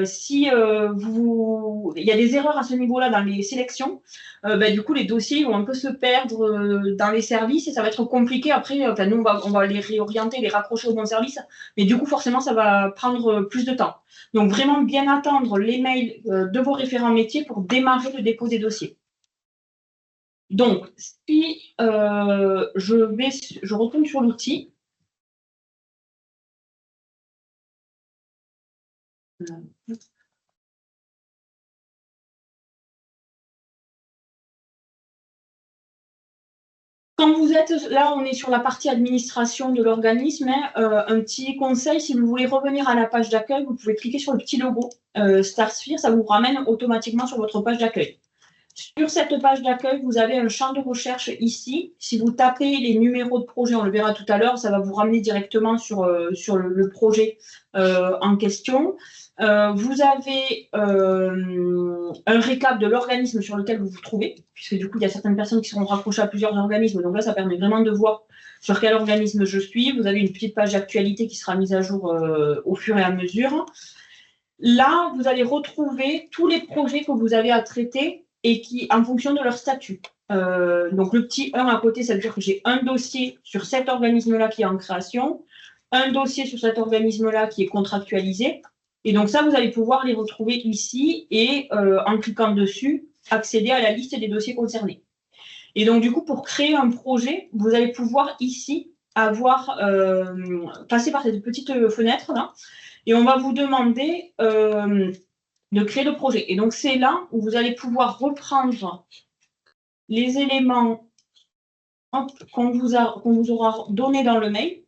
Si il y a des erreurs à ce niveau-là dans les sélections, du coup les dossiers vont un peu se perdre dans les services et ça va être compliqué après. Nous on va les réorienter, les raccrocher au bon service, mais du coup forcément ça va prendre plus de temps. Donc vraiment bien attendre les mails de vos référents métiers pour démarrer le dépôt des dossiers. Donc, si je retourne sur l'outil. Quand vous êtes là, on est sur la partie administration de l'organisme. Un petit conseil, si vous voulez revenir à la page d'accueil, vous pouvez cliquer sur le petit logo StarSphere, ça vous ramène automatiquement sur votre page d'accueil. Sur cette page d'accueil, vous avez un champ de recherche ici. Si vous tapez les numéros de projet, on le verra tout à l'heure, ça va vous ramener directement sur le projet en question. Vous avez un récap de l'organisme sur lequel vous vous trouvez, puisque du coup, il y a certaines personnes qui seront raccrochées à plusieurs organismes. Donc là, ça permet vraiment de voir sur quel organisme je suis. Vous avez une petite page d'actualité qui sera mise à jour au fur et à mesure. Là, vous allez retrouver tous les projets que vous avez à traiter et qui, en fonction de leur statut. Donc, le petit 1 à côté, ça veut dire que j'ai un dossier sur cet organisme-là qui est en création, un dossier sur cet organisme-là qui est contractualisé. Et donc, ça, vous allez pouvoir les retrouver ici et, en cliquant dessus, accéder à la liste des dossiers concernés. Et donc, du coup, pour créer un projet, vous allez pouvoir ici passer par cette petite fenêtre-là et on va vous demander de créer le projet. Et donc, c'est là où vous allez pouvoir reprendre les éléments qu'on vous aura donné dans le mail.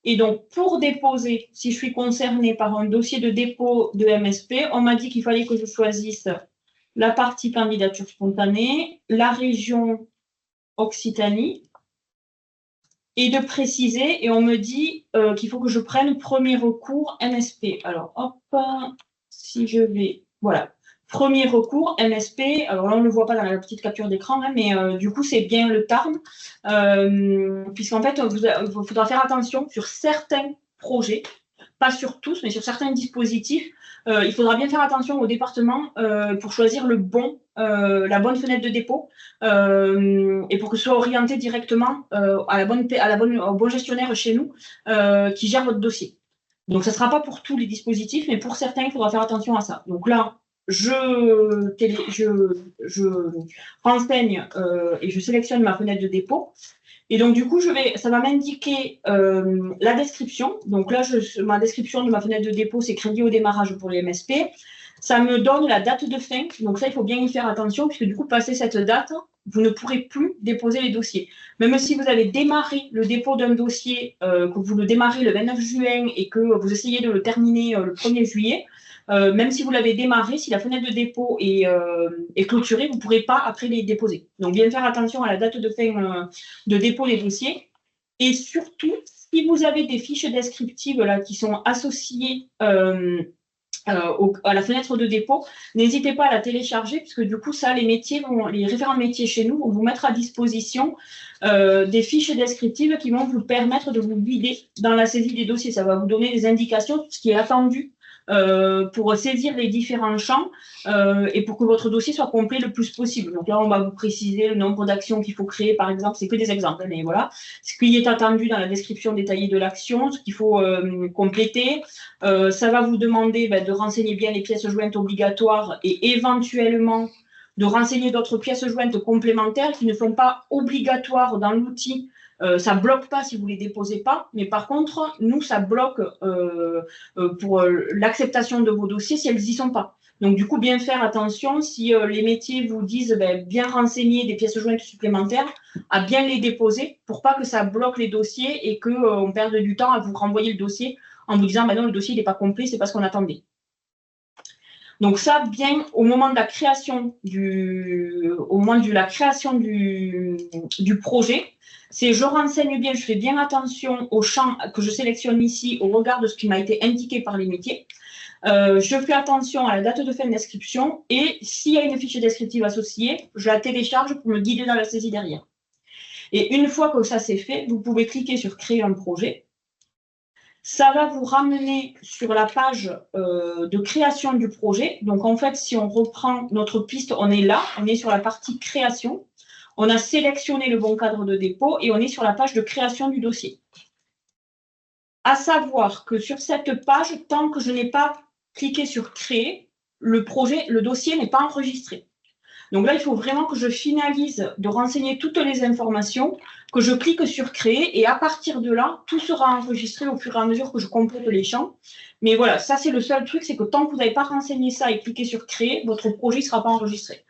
Et donc, pour déposer, si je suis concernée par un dossier de dépôt de MSP, on m'a dit qu'il fallait que je choisisse la partie candidature spontanée, la région Occitanie, et de préciser, et on me dit qu'il faut que je prenne premier recours MSP. Alors, hop, si je vais, voilà, premier recours, MSP, alors là on ne le voit pas dans la petite capture d'écran, hein, mais du coup c'est bien le Tarn, puisqu'en fait il faudra faire attention sur certains projets, pas sur tous, mais sur certains dispositifs. Il faudra bien faire attention au département pour choisir la bonne fenêtre de dépôt et pour que ce soit orienté directement au bon gestionnaire chez nous qui gère votre dossier. Donc, ça ne sera pas pour tous les dispositifs, mais pour certains, il faudra faire attention à ça. Donc là, je renseigne et je sélectionne ma fenêtre de dépôt. Et donc, du coup, ça va m'indiquer la description. Donc là, ma description de ma fenêtre de dépôt, c'est crédit au démarrage pour les MSP. Ça me donne la date de fin. Donc ça, il faut bien y faire attention, puisque du coup, passé cette date, vous ne pourrez plus déposer les dossiers. Même si vous avez démarré le dépôt d'un dossier, que vous le démarrez le 29 juin et que vous essayez de le terminer le 1er juillet, même si vous l'avez démarré, si la fenêtre de dépôt est clôturée, vous ne pourrez pas après les déposer. Donc, bien faire attention à la date de fin de dépôt des dossiers. Et surtout, si vous avez des fiches descriptives là, qui sont associées à la fenêtre de dépôt, n'hésitez pas à la télécharger, puisque du coup, ça, les référents métiers chez nous vont vous mettre à disposition des fiches descriptives qui vont vous permettre de vous guider dans la saisie des dossiers. Ça va vous donner des indications de ce qui est attendu pour saisir les différents champs et pour que votre dossier soit complet le plus possible. Donc là, on va vous préciser le nombre d'actions qu'il faut créer, par exemple. C'est que des exemples, mais voilà. Ce qui est attendu dans la description détaillée de l'action, ce qu'il faut compléter. Ça va vous demander de renseigner bien les pièces jointes obligatoires et éventuellement de renseigner d'autres pièces jointes complémentaires qui ne sont pas obligatoires dans l'outil. Ça ne bloque pas si vous ne les déposez pas, mais par contre, nous, ça bloque pour l'acceptation de vos dossiers si elles n'y sont pas. Donc, du coup, bien faire attention si les métiers vous disent bien renseigner des pièces jointes supplémentaires, à bien les déposer pour pas que ça bloque les dossiers et qu'on perde du temps à vous renvoyer le dossier en vous disant non, le dossier n'est pas complet, c'est pas ce qu'on attendait. Donc ça, bien au moment de la création du projet, c'est je renseigne bien, je fais bien attention aux champs que je sélectionne ici au regard de ce qui m'a été indiqué par les métiers. Je fais attention à la date de fin d'inscription et s'il y a une fiche descriptive associée, je la télécharge pour me guider dans la saisie derrière. Et une fois que ça c'est fait, vous pouvez cliquer sur créer un projet. Ça va vous ramener sur la page de création du projet. Donc, en fait, si on reprend notre piste, on est là, on est sur la partie création. On a sélectionné le bon cadre de dépôt et on est sur la page de création du dossier. À savoir que sur cette page, tant que je n'ai pas cliqué sur créer, le dossier n'est pas enregistré. Donc là, il faut vraiment que je finalise de renseigner toutes les informations, que je clique sur créer et à partir de là, tout sera enregistré au fur et à mesure que je complète les champs. Mais voilà, ça c'est le seul truc, c'est que tant que vous n'avez pas renseigné ça et cliqué sur créer, votre projet ne sera pas enregistré.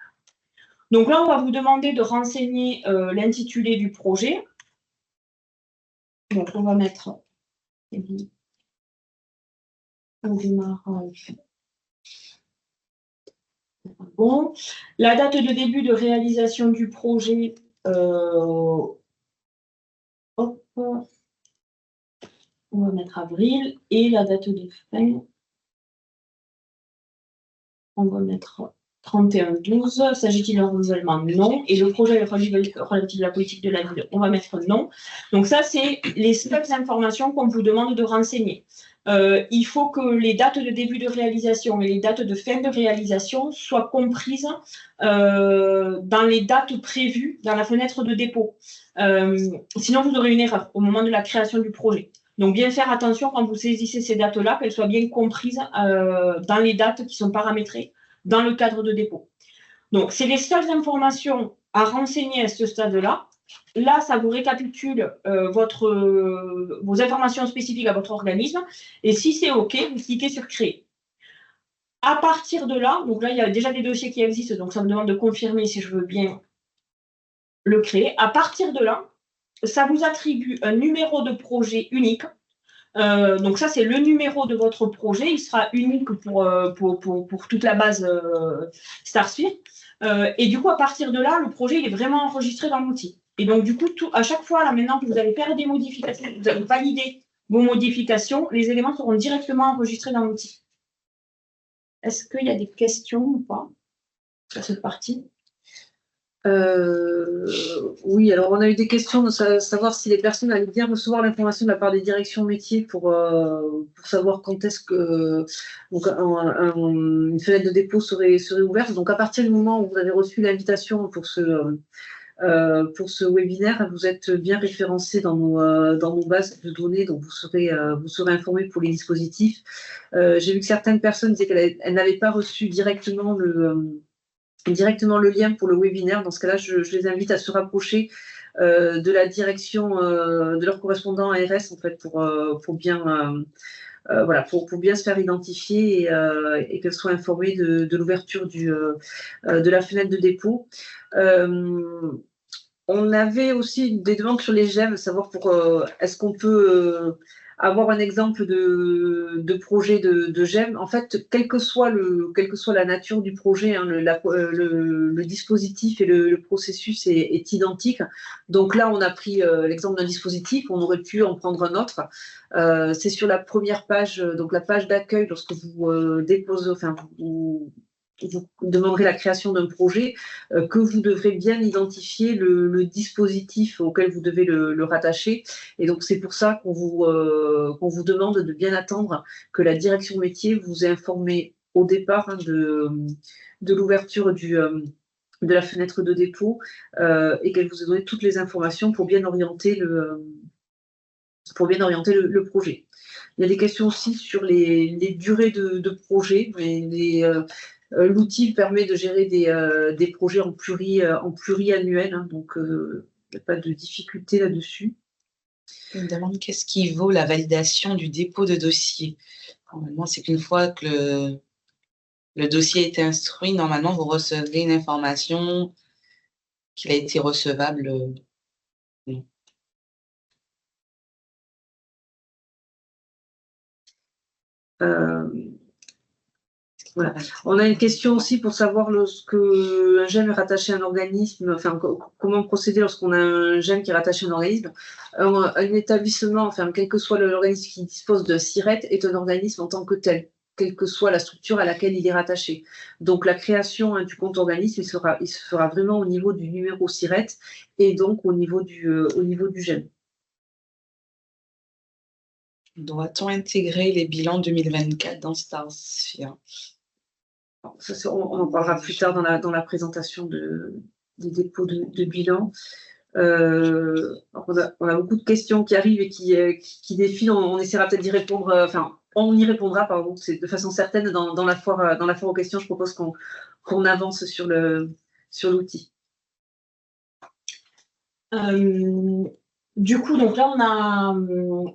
Donc là, on va vous demander de renseigner l'intitulé du projet. Donc on va mettre au démarrage. Bon. La date de début de réalisation du projet, hop, on va mettre avril, et la date de fin, on va mettre 31/12. S'agit-il d'un renouvellement? Non. Et le projet relatif à la politique de la ville, on va mettre non. Donc ça, c'est les seules informations qu'on vous demande de renseigner. Il faut que les dates de début de réalisation et les dates de fin de réalisation soient comprises dans les dates prévues dans la fenêtre de dépôt. Sinon, vous aurez une erreur au moment de la création du projet. Donc, bien faire attention quand vous saisissez ces dates-là, qu'elles soient bien comprises dans les dates qui sont paramétrées dans le cadre de dépôt. Donc, c'est les seules informations à renseigner à ce stade-là. Là, ça vous récapitule vos informations spécifiques à votre organisme. Et si c'est OK, vous cliquez sur Créer. À partir de là, donc là, il y a déjà des dossiers qui existent, donc ça me demande de confirmer si je veux bien le créer. À partir de là, ça vous attribue un numéro de projet unique. Donc ça, c'est le numéro de votre projet. Il sera unique pour toute la base StarSphere. Et du coup, à partir de là, le projet il est vraiment enregistré dans l'outil. Et donc, du coup, à chaque fois, là, maintenant que vous allez faire des modifications, vous allez valider vos modifications, les éléments seront directement enregistrés dans l'outil. Est-ce qu'il y a des questions ou pas sur cette partie? Oui, alors on a eu des questions de savoir si les personnes allaient bien recevoir l'information de la part des directions métiers pour savoir quand est-ce que donc, une fenêtre de dépôt serait ouverte. Donc à partir du moment où vous avez reçu l'invitation pour ce webinaire, vous êtes bien référencé dans nos bases de données, donc vous serez informé pour les dispositifs. J'ai vu que certaines personnes disaient qu'elles n'avaient pas reçu directement le lien pour le webinaire. Dans ce cas-là, je les invite à se rapprocher de la direction de leur correspondant ARS en fait pour bien se faire identifier et qu'elles soient informées de l'ouverture de la fenêtre de dépôt. On avait aussi des demandes sur les GEM, savoir est-ce qu'on peut avoir un exemple de projet de GEM. En fait, quelle que soit la nature du projet, hein, le dispositif et le processus est identique. Donc là, on a pris l'exemple d'un dispositif, on aurait pu en prendre un autre. C'est sur la première page, donc la page d'accueil, lorsque vous déposez, enfin, vous demanderez la création d'un projet, que vous devrez bien identifier le dispositif auquel vous devez le rattacher. Et donc, c'est pour ça qu'on vous demande de bien attendre que la direction métier vous ait informé au départ de l'ouverture de la fenêtre de dépôt et qu'elle vous ait donné toutes les informations pour bien orienter le projet. Il y a des questions aussi sur les durées de projet. L'outil permet de gérer des projets en pluriannuel, hein, donc il n'y a pas de difficulté là-dessus. Je me demande qu'est-ce qui vaut la validation du dépôt de dossier. Normalement, c'est qu'une fois que le dossier a été instruit, normalement, vous recevez une information qu'il a été recevable. Non. Voilà. On a une question aussi pour savoir lorsque un GEM est rattaché à un organisme, enfin comment procéder lorsqu'on a un GEM qui est rattaché à un organisme. Un établissement, enfin quel que soit l'organisme qui dispose d'un SIRET, est un organisme en tant que tel, quelle que soit la structure à laquelle il est rattaché. Donc la création du compte organisme, il se fera vraiment au niveau du numéro SIRET et donc au niveau du GEM. Doit-on intégrer les bilans 2024 dans StarSphere? On en parlera plus tard dans la présentation des dépôts de bilan. On a beaucoup de questions qui arrivent et qui défilent. On essaiera peut-être d'y répondre. On y répondra, pardon, de façon certaine dans la foire aux questions. Je propose qu'on avance sur l'outil. Du coup, donc là,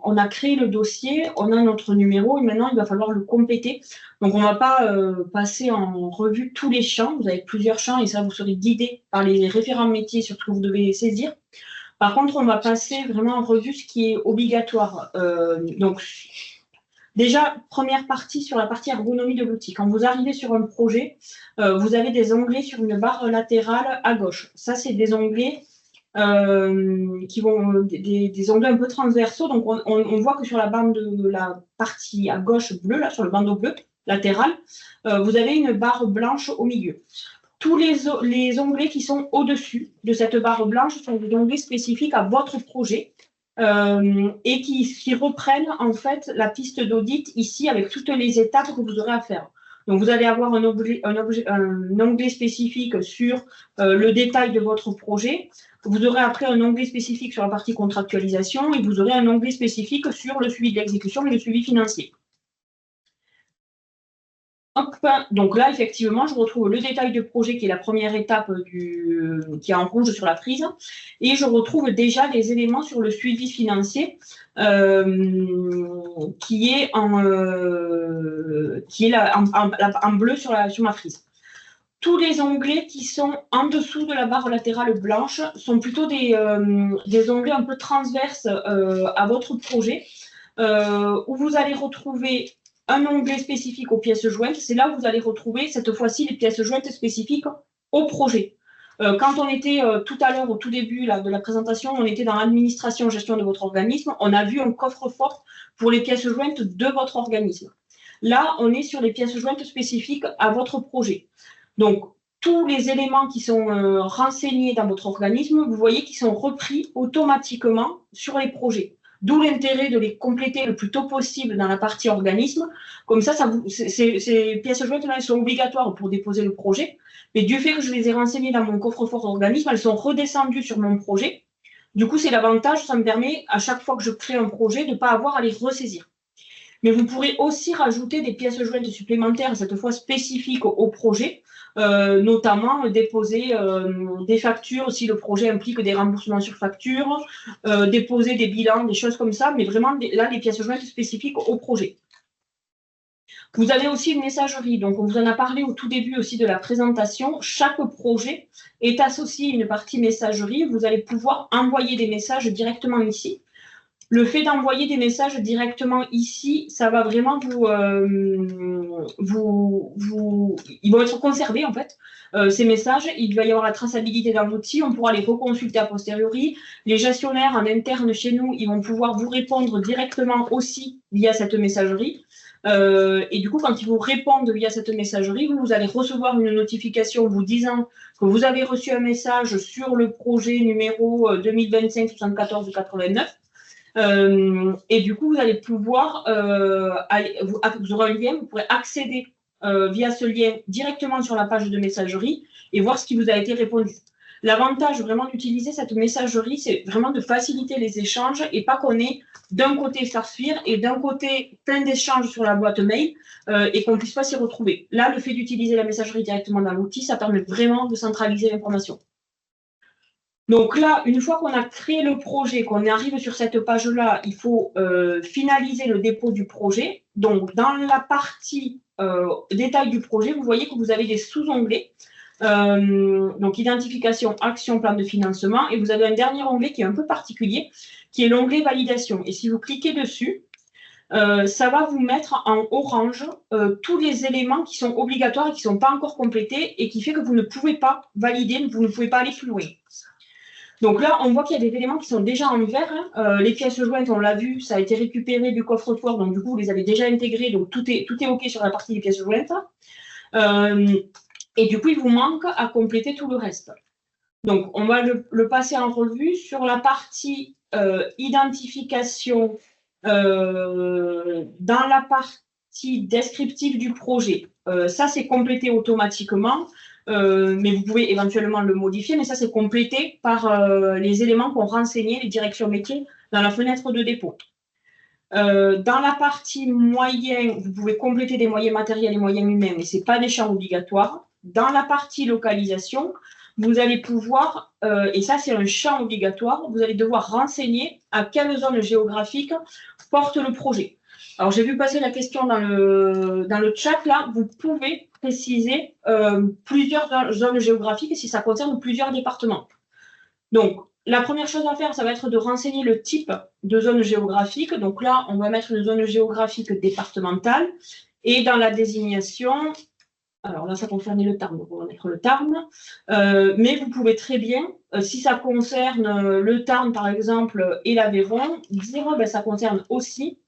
on a créé le dossier, on a notre numéro et maintenant, il va falloir le compléter. Donc, on ne va pas passer en revue tous les champs. Vous avez plusieurs champs et ça, vous serez guidé par les référents métiers sur ce que vous devez saisir. Par contre, on va passer vraiment en revue ce qui est obligatoire. Donc, déjà, première partie sur la partie ergonomie de l'outil. Quand vous arrivez sur un projet, vous avez des onglets sur une barre latérale à gauche. Ça, c'est des onglets qui vont des onglets un peu transversaux. Donc, on voit que sur la bande de la partie à gauche bleue, là, sur le bandeau bleu latéral, vous avez une barre blanche au milieu. Tous les onglets qui sont au-dessus de cette barre blanche sont des onglets spécifiques à votre projet et qui reprennent en fait la piste d'audit ici avec toutes les étapes que vous aurez à faire. Donc, vous allez avoir un onglet spécifique sur le détail de votre projet. Vous aurez après un onglet spécifique sur la partie contractualisation et vous aurez un onglet spécifique sur le suivi de l'exécution et le suivi financier. Donc là, effectivement, je retrouve le détail de projet qui est la première étape qui est en rouge sur la prise. Et je retrouve déjà des éléments sur le suivi financier qui est en bleu sur ma frise. Tous les onglets qui sont en dessous de la barre latérale blanche sont plutôt des onglets un peu transverses à votre projet où vous allez retrouver un onglet spécifique aux pièces jointes. C'est là où vous allez retrouver cette fois-ci les pièces jointes spécifiques au projet. Quand on était tout à l'heure, au tout début de la présentation, on était dans l'administration gestion de votre organisme. On a vu un coffre-fort pour les pièces jointes de votre organisme. Là, on est sur les pièces jointes spécifiques à votre projet. Donc, tous les éléments qui sont renseignés dans votre organisme, vous voyez qu'ils sont repris automatiquement sur les projets. D'où l'intérêt de les compléter le plus tôt possible dans la partie organisme. Comme ça, ces pièces jointes-là, elles sont obligatoires pour déposer le projet. Mais du fait que je les ai renseignées dans mon coffre-fort organisme, elles sont redescendues sur mon projet. Du coup, c'est l'avantage, ça me permet, à chaque fois que je crée un projet, de ne pas avoir à les ressaisir. Mais vous pourrez aussi rajouter des pièces jointes supplémentaires, cette fois spécifiques au projet, notamment déposer des factures si le projet implique des remboursements sur facture, déposer des bilans, des choses comme ça, mais vraiment là, les pièces jointes spécifiques au projet. Vous avez aussi une messagerie, donc on vous en a parlé au tout début aussi de la présentation. Chaque projet est associé à une partie messagerie. Vous allez pouvoir envoyer des messages directement ici. Le fait d'envoyer des messages directement ici, ça va vraiment ils vont être conservés en fait. Ces messages, il va y avoir la traçabilité dans l'outil, on pourra les reconsulter a posteriori. Les gestionnaires en interne chez nous, ils vont pouvoir vous répondre directement aussi via cette messagerie. Et du coup, quand ils vous répondent via cette messagerie, vous allez recevoir une notification vous disant que vous avez reçu un message sur le projet numéro 2025-74-89. Et du coup, vous allez pouvoir, vous aurez un lien, vous pourrez accéder via ce lien directement sur la page de messagerie et voir ce qui vous a été répondu. L'avantage vraiment d'utiliser cette messagerie, c'est vraiment de faciliter les échanges et pas qu'on ait d'un côté StarSphere et d'un côté plein d'échanges sur la boîte mail et qu'on ne puisse pas s'y retrouver. Là, le fait d'utiliser la messagerie directement dans l'outil, ça permet vraiment de centraliser l'information. Donc là, une fois qu'on a créé le projet, qu'on arrive sur cette page-là, il faut finaliser le dépôt du projet. Donc, dans la partie détail du projet, vous voyez que vous avez des sous-onglets. Donc, identification, action, plan de financement. Et vous avez un dernier onglet qui est un peu particulier, qui est l'onglet validation. Et si vous cliquez dessus, ça va vous mettre en orange tous les éléments qui sont obligatoires et qui ne sont pas encore complétés et qui fait que vous ne pouvez pas valider, vous ne pouvez pas aller plus loin. Donc là, on voit qu'il y a des éléments qui sont déjà en vert. Les pièces jointes, on l'a vu, ça a été récupéré du coffre-fort, donc du coup, vous les avez déjà intégrées, donc tout est OK sur la partie des pièces jointes. Et du coup, il vous manque à compléter tout le reste. Donc, on va le passer en revue sur la partie identification, dans la partie descriptive du projet. Ça, c'est complété automatiquement. Mais vous pouvez éventuellement le modifier, mais ça, c'est complété par les éléments qu'ont renseignés les directions métiers dans la fenêtre de dépôt. Dans la partie moyens, vous pouvez compléter des moyens matériels et moyens humains, mais ce n'est pas des champs obligatoires. Dans la partie localisation, vous allez pouvoir, et ça, c'est un champ obligatoire, vous allez devoir renseigner à quelle zone géographique porte le projet. Alors, j'ai vu passer la question dans le chat, là, vous pouvez préciser plusieurs zones géographiques si ça concerne plusieurs départements. Donc, la première chose à faire, ça va être de renseigner le type de zone géographique. Donc là, on va mettre une zone géographique départementale. Et dans la désignation, alors là, ça concerne le Tarn, donc on va mettre le Tarn. Mais vous pouvez très bien, si ça concerne le Tarn, par exemple, et l'Aveyron, dire ben, ça concerne aussi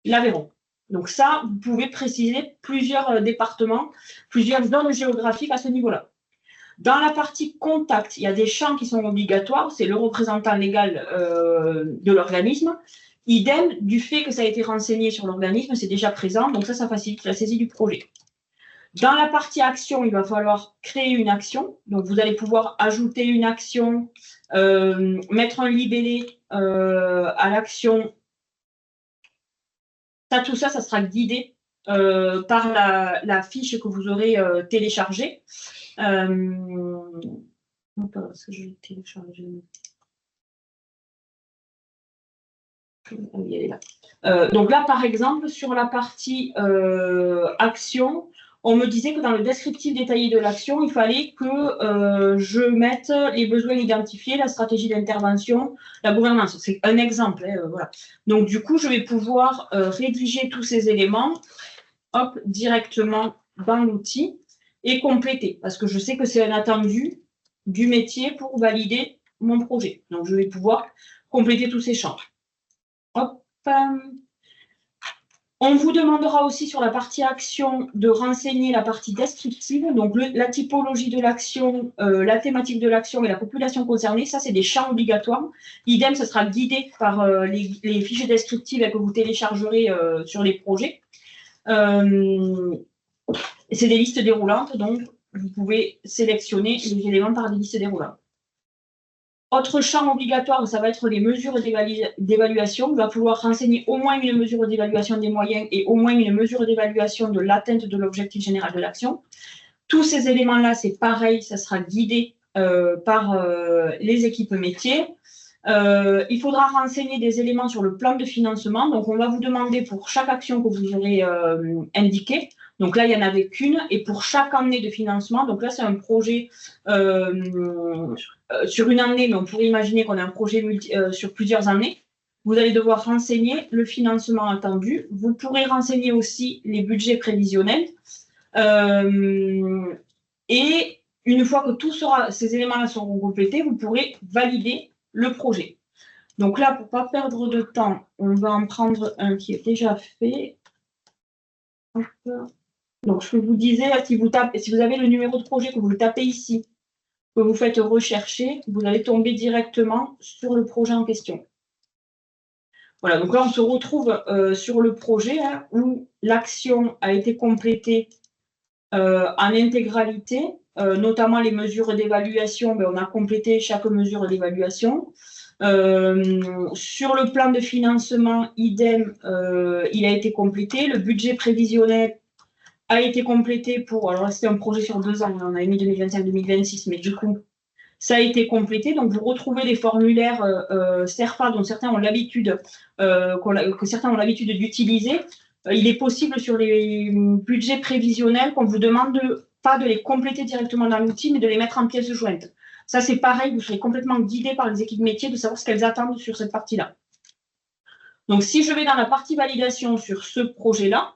l'Aveyron. Donc ça, vous pouvez préciser plusieurs départements, plusieurs zones géographiques à ce niveau-là. Dans la partie contact, il y a des champs qui sont obligatoires, c'est le représentant légal de l'organisme. Idem, du fait que ça a été renseigné sur l'organisme, c'est déjà présent, donc ça facilite la saisie du projet. Dans la partie action, il va falloir créer une action. Donc, vous allez pouvoir ajouter une action, mettre un libellé à l'action. Tout ça, ça sera guidé par la fiche que vous aurez téléchargée. Non, pas parce que je l'ai téléchargée. Oui, elle est là. Donc là, par exemple, sur la partie action, on me disait que dans le descriptif détaillé de l'action, il fallait que je mette les besoins identifiés, la stratégie d'intervention, la gouvernance. C'est un exemple. Voilà. Donc, du coup, je vais pouvoir rédiger tous ces éléments directement dans l'outil et compléter, parce que je sais que c'est un attendu du métier pour valider mon projet. Donc, je vais pouvoir compléter tous ces champs. Hop. On vous demandera aussi sur la partie action de renseigner la partie descriptive, donc la typologie de l'action, la thématique de l'action et la population concernée. Ça, c'est des champs obligatoires. Idem, ça sera guidé par les fiches descriptives que vous téléchargerez sur les projets. C'est des listes déroulantes, donc vous pouvez sélectionner les éléments par des listes déroulantes. Autre champ obligatoire, ça va être les mesures d'évaluation. Il va falloir renseigner au moins une mesure d'évaluation des moyens et au moins une mesure d'évaluation de l'atteinte de l'objectif général de l'action. Tous ces éléments-là, c'est pareil, ça sera guidé par les équipes métiers. Il faudra renseigner des éléments sur le plan de financement. Donc, on va vous demander pour chaque action que vous aurez indiquée. Donc là, il n'y en avait qu'une. Et pour chaque année de financement, donc là, c'est un projet sur une année, mais on pourrait imaginer qu'on a un projet sur plusieurs années. Vous allez devoir renseigner le financement attendu. Vous pourrez renseigner aussi les budgets prévisionnels. Et une fois que ces éléments-là seront complétés, vous pourrez valider le projet. Donc là, pour ne pas perdre de temps, on va en prendre un qui est déjà fait. Donc, je vous disais, si vous avez le numéro de projet, que vous le tapez ici, que vous faites rechercher, vous allez tomber directement sur le projet en question. Voilà, donc là, on se retrouve sur le projet où l'action a été complétée en intégralité, notamment les mesures d'évaluation, on a complété chaque mesure d'évaluation. Sur le plan de financement, idem, il a été complété. Le budget prévisionnel a été complété pour, alors c'était un projet sur 2 ans, on avait mis 2025-2026, mais du coup, ça a été complété. Donc, vous retrouvez les formulaires SERPA dont certains ont l'habitude, que certains ont l'habitude d'utiliser. Il est possible sur les budgets prévisionnels qu'on vous demande pas de les compléter directement dans l'outil, mais de les mettre en pièces jointes. Ça, c'est pareil, vous serez complètement guidé par les équipes métiers de savoir ce qu'elles attendent sur cette partie-là. Donc, si je vais dans la partie validation sur ce projet-là,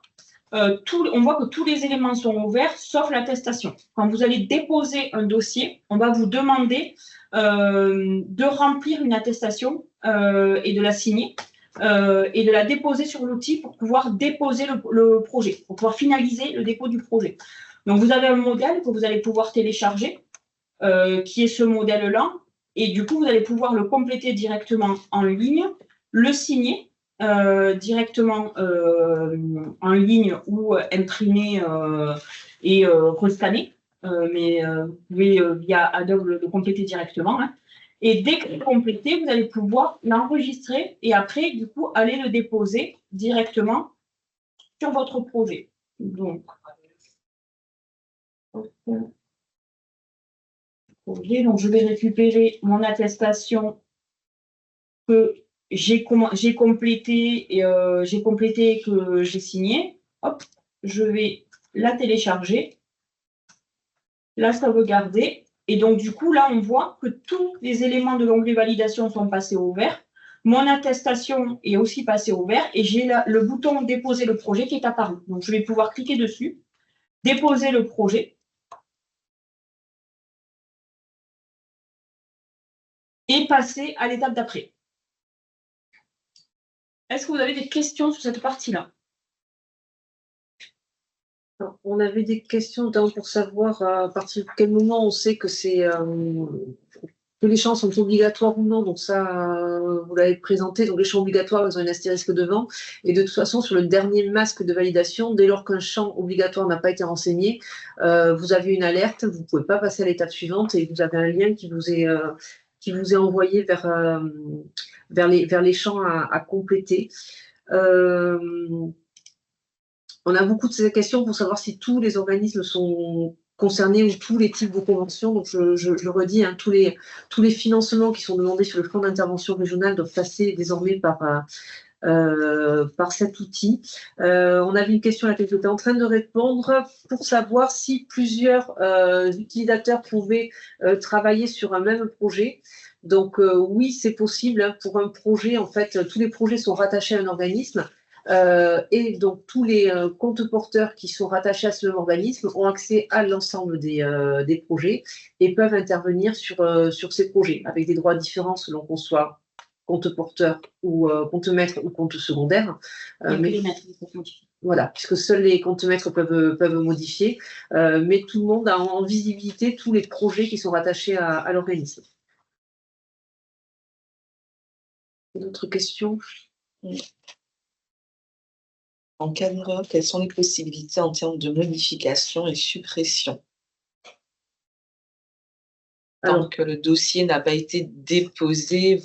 on voit que tous les éléments sont ouverts, sauf l'attestation. Quand vous allez déposer un dossier, on va vous demander de remplir une attestation et de la signer et de la déposer sur l'outil pour pouvoir déposer le projet, pour pouvoir finaliser le dépôt du projet. Donc, vous avez un modèle que vous allez pouvoir télécharger, qui est ce modèle-là, et du coup, vous allez pouvoir le compléter directement en ligne, le signer directement en ligne ou imprimer et rescanner, mais vous pouvez via Adobe le compléter directement. Et dès que c'est complété, vous allez pouvoir l'enregistrer et après, du coup, aller le déposer directement sur votre projet. Donc, je vais récupérer mon attestation que j'ai complété et que j'ai signé. Hop, je vais la télécharger, la sauvegarder. Et donc, du coup, là, on voit que tous les éléments de l'onglet validation sont passés au vert. Mon attestation est aussi passée au vert et j'ai le bouton déposer le projet qui est apparu. Donc, je vais pouvoir cliquer dessus, déposer le projet. Et passer à l'étape d'après. Est-ce que vous avez des questions sur cette partie-là? On avait des questions notamment pour savoir à partir de quel moment on sait que que les champs sont obligatoires ou non. Donc ça, vous l'avez présenté. Donc les champs obligatoires, ils ont une astérisque devant. Et de toute façon, sur le dernier masque de validation, dès lors qu'un champ obligatoire n'a pas été renseigné, vous avez une alerte. Vous ne pouvez pas passer à l'étape suivante et vous avez un lien qui vous est envoyé vers les champs à compléter. On a beaucoup de ces questions pour savoir si tous les organismes sont concernés ou tous les types de conventions. Donc, je redis, tous les financements qui sont demandés sur le plan d'intervention régional doivent passer désormais par cet outil. On avait une question à laquelle j'étais en train de répondre pour savoir si plusieurs utilisateurs pouvaient travailler sur un même projet. Donc, oui, c'est possible. Pour un projet, en fait, tous les projets sont rattachés à un organisme. Et donc, tous les comptes porteurs qui sont rattachés à ce même organisme ont accès à l'ensemble des projets et peuvent intervenir sur ces projets avec des droits différents selon qu'on soit compte porteur ou compte maître ou compte secondaire. Mais les maîtres, ils peuvent modifier. Voilà, puisque seuls les comptes maîtres peuvent modifier, mais tout le monde a en visibilité tous les projets qui sont rattachés à l'organisme. D'autres questions? En cas d'erreur, quelles sont les possibilités en termes de modification et suppression? Tant que le dossier n'a pas été déposé,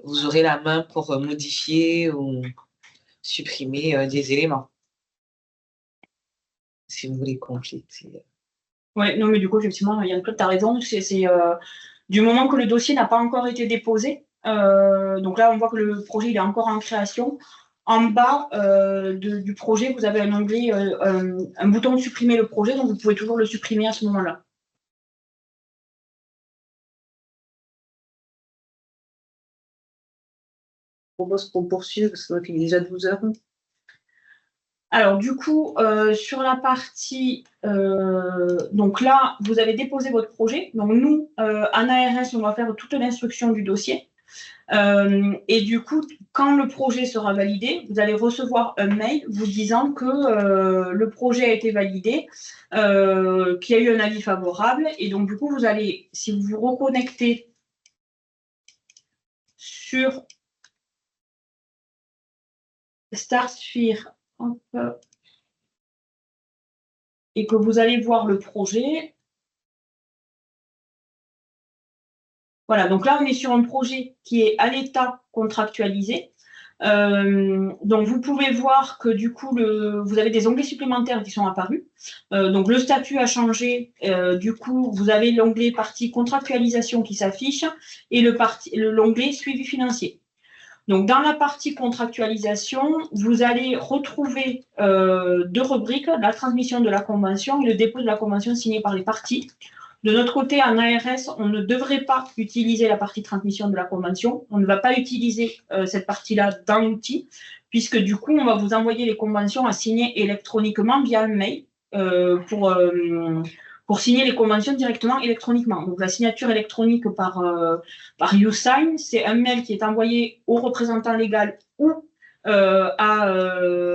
vous aurez la main pour modifier ou supprimer des éléments. Si vous voulez compléter. Oui, non, mais du coup, effectivement, Yann-Claude, tu as raison. C'est du moment que le dossier n'a pas encore été déposé, donc là, on voit que le projet il est encore en création. En bas du projet, vous avez un onglet, un bouton de supprimer le projet, donc vous pouvez toujours le supprimer à ce moment-là. Je propose qu'on poursuive parce qu'il est déjà 12 heures. Alors, du coup, sur la partie, donc là, vous avez déposé votre projet. Donc, nous, en ARS, on va faire toute l'instruction du dossier. Et du coup, quand le projet sera validé, vous allez recevoir un mail vous disant que le projet a été validé, qu'il y a eu un avis favorable. Et donc, du coup, vous allez, si vous vous reconnectez sur StarSphere, et que vous allez voir le projet. Voilà, donc là, on est sur un projet qui est à l'état contractualisé. Donc, vous pouvez voir que du coup, vous avez des onglets supplémentaires qui sont apparus. Donc, le statut a changé. Du coup, vous avez l'onglet partie contractualisation qui s'affiche et l'onglet suivi financier. Donc, dans la partie contractualisation, vous allez retrouver 2 rubriques, la transmission de la convention et le dépôt de la convention signée par les parties. De notre côté, en ARS, on ne devrait pas utiliser la partie transmission de la convention. On ne va pas utiliser cette partie-là dans l'outil, puisque du coup, on va vous envoyer les conventions à signer électroniquement via un mail pour signer les conventions directement électroniquement. Donc, la signature électronique par YouSign, c'est un mail qui est envoyé au représentant légal ou à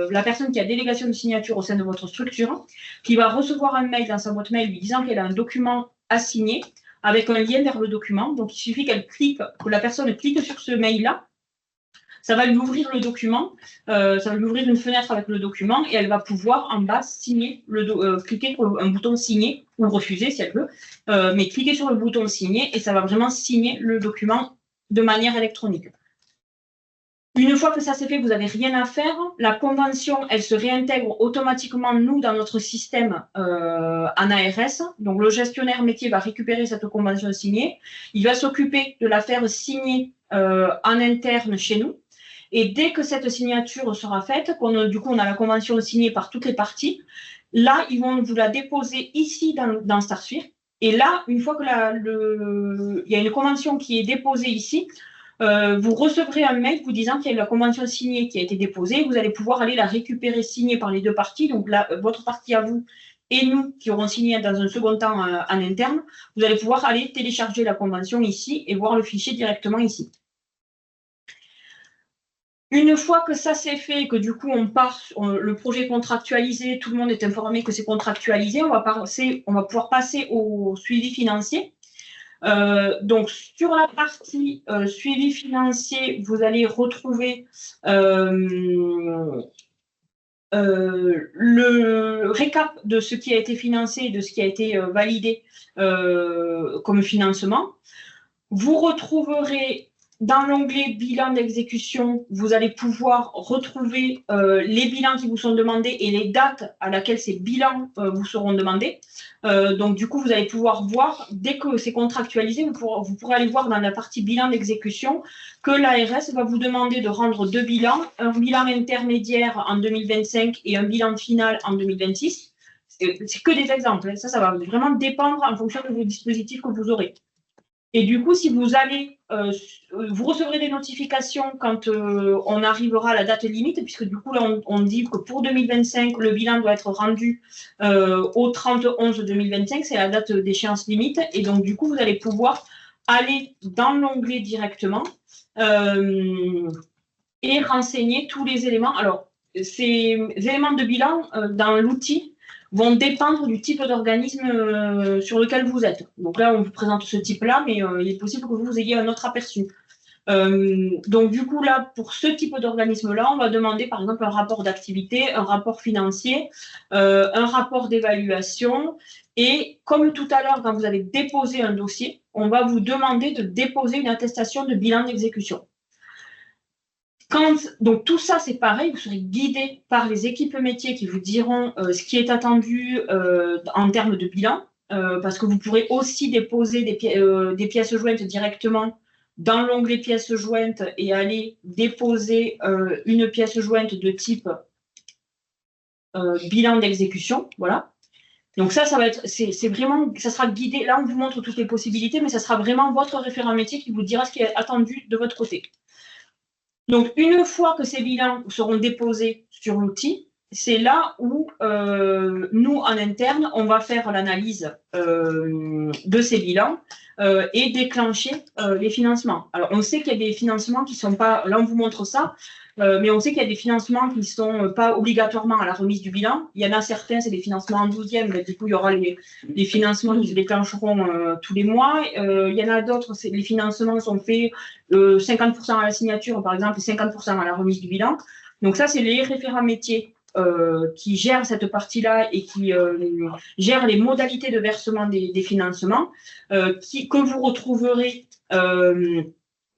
la personne qui a délégation de signature au sein de votre structure, qui va recevoir un mail dans sa boîte mail lui disant qu'elle a un document à signer avec un lien vers le document. Donc, il suffit que la personne clique sur ce mail-là. Ça va lui ouvrir le document, ça va lui ouvrir une fenêtre avec le document et elle va pouvoir en bas signer, cliquer sur un bouton signer ou refuser si elle veut, mais cliquer sur le bouton signer et ça va vraiment signer le document de manière électronique. Une fois que ça c'est fait, vous n'avez rien à faire. La convention, elle se réintègre automatiquement, nous, dans notre système en ARS. Donc, le gestionnaire métier va récupérer cette convention signée. Il va s'occuper de la faire signer en interne chez nous. Et dès que cette signature sera faite, du coup, on a la convention signée par toutes les parties, là, ils vont vous la déposer ici dans StarSphere. Et là, une fois que il y a une convention qui est déposée ici, vous recevrez un mail vous disant qu'il y a la convention signée qui a été déposée. Vous allez pouvoir aller la récupérer signée par les 2 parties. Donc là, votre partie à vous et nous qui aurons signé dans un second temps en interne, vous allez pouvoir aller télécharger la convention ici et voir le fichier directement ici. Une fois que ça c'est fait, que du coup le projet est contractualisé, tout le monde est informé que c'est contractualisé, on va pouvoir passer au suivi financier. Donc, sur la partie suivi financier, vous allez retrouver le récap de ce qui a été financé et de ce qui a été validé comme financement. Vous retrouverez dans l'onglet bilan d'exécution, vous allez pouvoir retrouver les bilans qui vous sont demandés et les dates à laquelle ces bilans vous seront demandés. Donc, du coup, vous allez pouvoir voir, dès que c'est contractualisé, vous pourrez aller voir dans la partie bilan d'exécution que l'ARS va vous demander de rendre 2 bilans, un bilan intermédiaire en 2025 et un bilan final en 2026. C'est que des exemples. Ça va vraiment dépendre en fonction de vos dispositifs que vous aurez. Et du coup, si vous allez, vous recevrez des notifications quand on arrivera à la date limite, puisque du coup, là, on dit que pour 2025, le bilan doit être rendu au 30/11/2025, c'est la date d'échéance limite. Et donc, du coup, vous allez pouvoir aller dans l'onglet directement et renseigner tous les éléments. Alors, ces éléments de bilan dans l'outil vont dépendre du type d'organisme sur lequel vous êtes. Donc là, on vous présente ce type-là, mais il est possible que vous ayez un autre aperçu. Donc du coup, là, pour ce type d'organisme-là, on va demander par exemple un rapport d'activité, un rapport financier, un rapport d'évaluation. Et comme tout à l'heure, quand vous avez déposé un dossier, on va vous demander de déposer une attestation de bilan d'exécution. Donc tout ça, c'est pareil, vous serez guidé par les équipes métiers qui vous diront ce qui est attendu en termes de bilan, parce que vous pourrez aussi déposer des pièces jointes directement dans l'onglet pièces jointes et aller déposer une pièce jointe de type bilan d'exécution, voilà. Donc ça va être, c'est vraiment, ça sera guidé. Là, on vous montre toutes les possibilités, mais ça sera vraiment votre référent métier qui vous dira ce qui est attendu de votre côté. Donc, une fois que ces bilans seront déposés sur l'outil, c'est là où nous, en interne, on va faire l'analyse de ces bilans et déclencher les financements. Alors, on sait qu'il y a des financements qui ne sont pas... Là, on vous montre ça, mais on sait qu'il y a des financements qui ne sont pas obligatoirement à la remise du bilan. Il y en a certains, c'est des financements en 12e, mais du coup, il y aura les financements qui se déclencheront tous les mois. Il y en a d'autres, les financements sont faits 50% à la signature, par exemple, et 50% à la remise du bilan. Donc ça, c'est les référents métiers qui gèrent cette partie-là et qui gèrent les modalités de versement des financements que vous retrouverez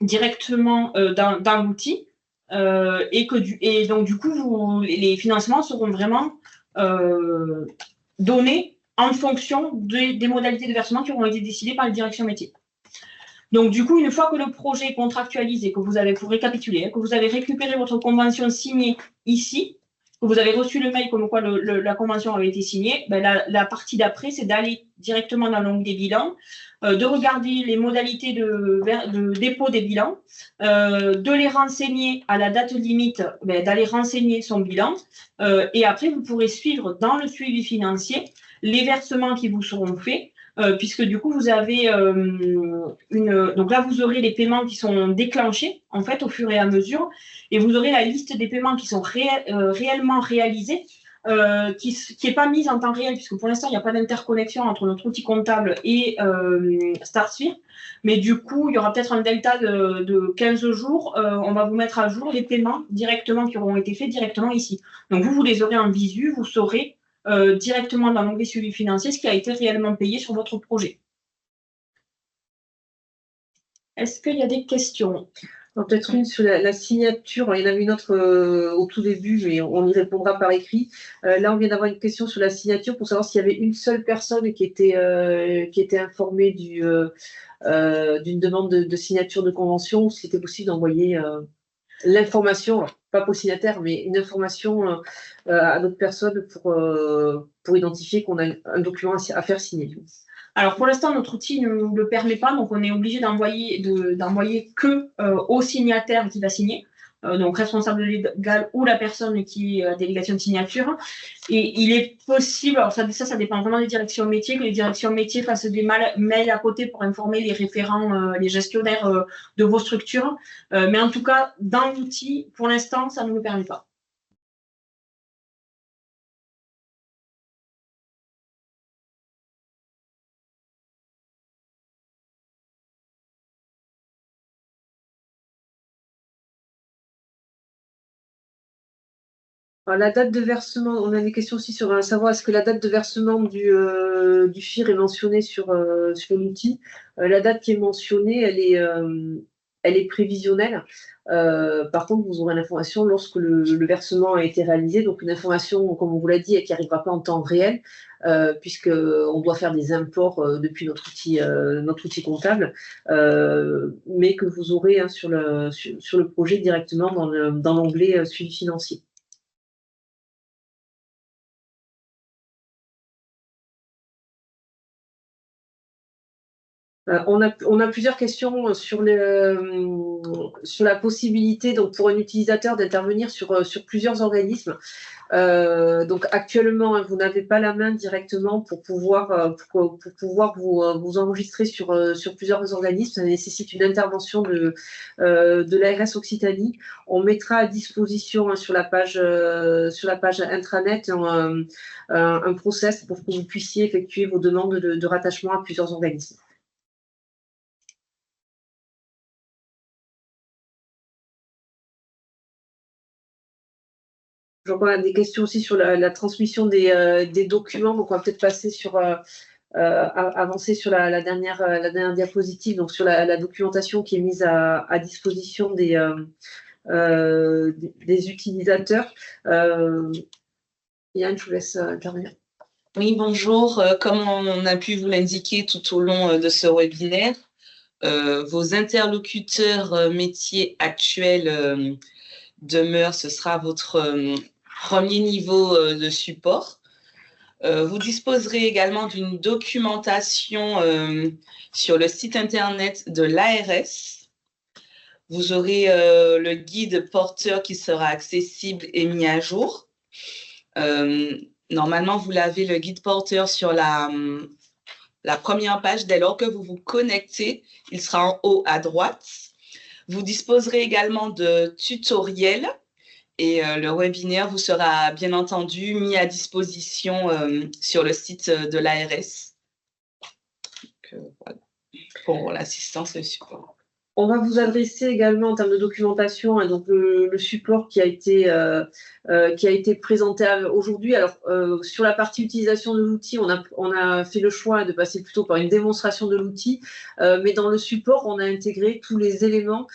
directement dans l'outil. Et donc, du coup, les financements seront vraiment donnés en fonction des modalités de versement qui auront été décidées par les directions métiers. Donc, du coup, une fois que le projet est contractualisé, que vous avez, pour récapituler, que vous avez récupéré votre convention signée ici, que vous avez reçu le mail comme quoi la convention avait été signée, ben la partie d'après, c'est d'aller directement dans l'onglet bilan, de regarder les modalités de dépôt des bilans, de les renseigner à la date limite, d'aller renseigner son bilan, et après, vous pourrez suivre dans le suivi financier les versements qui vous seront faits, puisque du coup, vous avez donc là, vous aurez les paiements qui sont déclenchés, en fait, au fur et à mesure, et vous aurez la liste des paiements qui sont réellement réalisés, qui n'est pas mise en temps réel, puisque pour l'instant, il n'y a pas d'interconnexion entre notre outil comptable et StarSphere, mais du coup, il y aura peut-être un delta de 15 jours, on va vous mettre à jour les paiements directement qui auront été faits directement ici. Donc, vous les aurez en visu, vous saurez directement dans l'onglet suivi financier ce qui a été réellement payé sur votre projet. Est-ce qu'il y a des questions? Peut-être une sur la signature. Il y en avait une autre au tout début, mais on y répondra par écrit. Là, on vient d'avoir une question sur la signature pour savoir s'il y avait une seule personne qui était informée d'une demande de signature de convention, ou si c'était possible d'envoyer l'information, pas pour le signataire, mais une information à d'autres personnes pour identifier qu'on a un document à faire signer. Alors pour l'instant, notre outil ne nous le permet pas, donc on est obligé d'envoyer que au signataire qui va signer, donc responsable légal ou la personne qui est délégation de signature. Et il est possible, alors ça dépend vraiment des directions métiers, que les directions métiers fassent des mails à côté pour informer les référents, les gestionnaires de vos structures. Mais en tout cas, dans l'outil, pour l'instant, ça ne nous permet pas. Alors, la date de versement, on a des questions aussi sur savoir est-ce que la date de versement du FIR est mentionnée sur l'outil. La date qui est mentionnée, elle est prévisionnelle. Par contre, vous aurez l'information lorsque le versement a été réalisé. Donc, une information, comme on vous l'a dit, qui n'arrivera pas en temps réel, puisqu'on doit faire des imports depuis notre outil comptable, mais que vous aurez sur le projet directement dans l'onglet suivi financier. On a plusieurs questions sur la possibilité donc, pour un utilisateur d'intervenir sur plusieurs organismes. Donc actuellement, hein, vous n'avez pas la main directement pour pouvoir vous enregistrer sur plusieurs organismes. Ça nécessite une intervention de l'ARS Occitanie. On mettra à disposition hein, sur la page intranet un process pour que vous puissiez effectuer vos demandes de rattachement à plusieurs organismes. Je vois des questions aussi sur la transmission des documents. Donc, on va peut-être passer avancer sur la dernière diapositive, donc sur la documentation qui est mise à disposition des utilisateurs. Yann, je vous laisse intervenir. Oui, bonjour. Comme on a pu vous l'indiquer tout au long de ce webinaire, vos interlocuteurs métiers actuels demeurent, ce sera votre premier niveau de support. Vous disposerez également d'une documentation sur le site internet de l'ARS. Vous aurez le guide porteur qui sera accessible et mis à jour. Normalement, vous l'avez le guide porteur sur la première page. Dès lors que vous vous connectez, il sera en haut à droite. Vous disposerez également de tutoriels et le webinaire vous sera bien entendu mis à disposition sur le site de l'ARS. Voilà, pour l'assistance et le support. On va vous adresser également en termes de documentation hein, donc le support qui a été présenté aujourd'hui. Alors sur la partie utilisation de l'outil, on a fait le choix de passer plutôt par une démonstration de l'outil, mais dans le support, on a intégré tous les éléments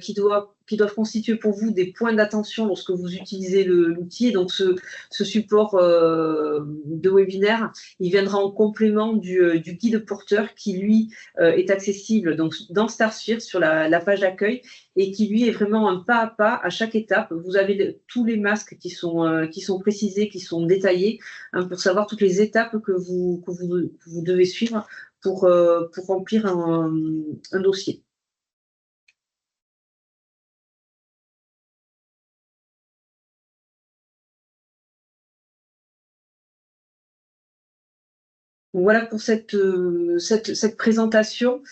qui doivent constituer pour vous des points d'attention lorsque vous utilisez l'outil. Donc, ce support de webinaire, il viendra en complément du guide porteur qui, lui, est accessible donc, dans StarSphere sur la page d'accueil et qui, lui, est vraiment un pas à pas à chaque étape. Vous avez tous les masques qui sont précisés, qui sont détaillés hein, pour savoir toutes les étapes que vous devez suivre pour remplir un dossier. Voilà pour cette présentation.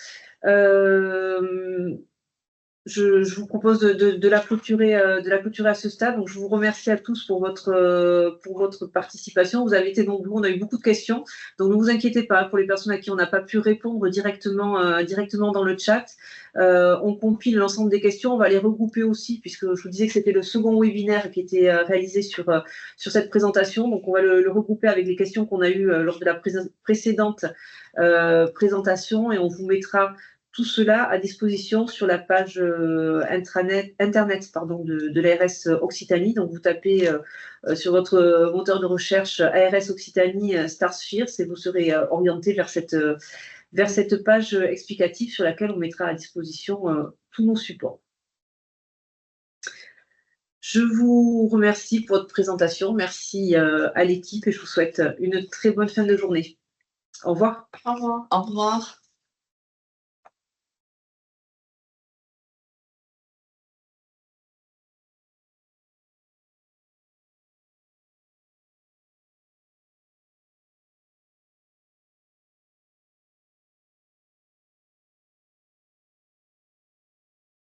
Je vous propose de la clôturer à ce stade. Donc, je vous remercie à tous pour votre participation. Vous avez été nombreux, on a eu beaucoup de questions. Donc, ne vous inquiétez pas pour les personnes à qui on n'a pas pu répondre directement dans le chat. On compile l'ensemble des questions. On va les regrouper aussi, puisque je vous disais que c'était le second webinaire qui était réalisé sur cette présentation. Donc, on va le regrouper avec les questions qu'on a eues lors de la précédente présentation et on vous mettra tout cela à disposition sur la page internet de l'ARS Occitanie. Donc, vous tapez sur votre moteur de recherche ARS Occitanie StarSphere et vous serez orienté vers cette page explicative sur laquelle on mettra à disposition tous nos supports. Je vous remercie pour votre présentation. Merci à l'équipe et je vous souhaite une très bonne fin de journée. Au revoir. Au revoir. Au revoir.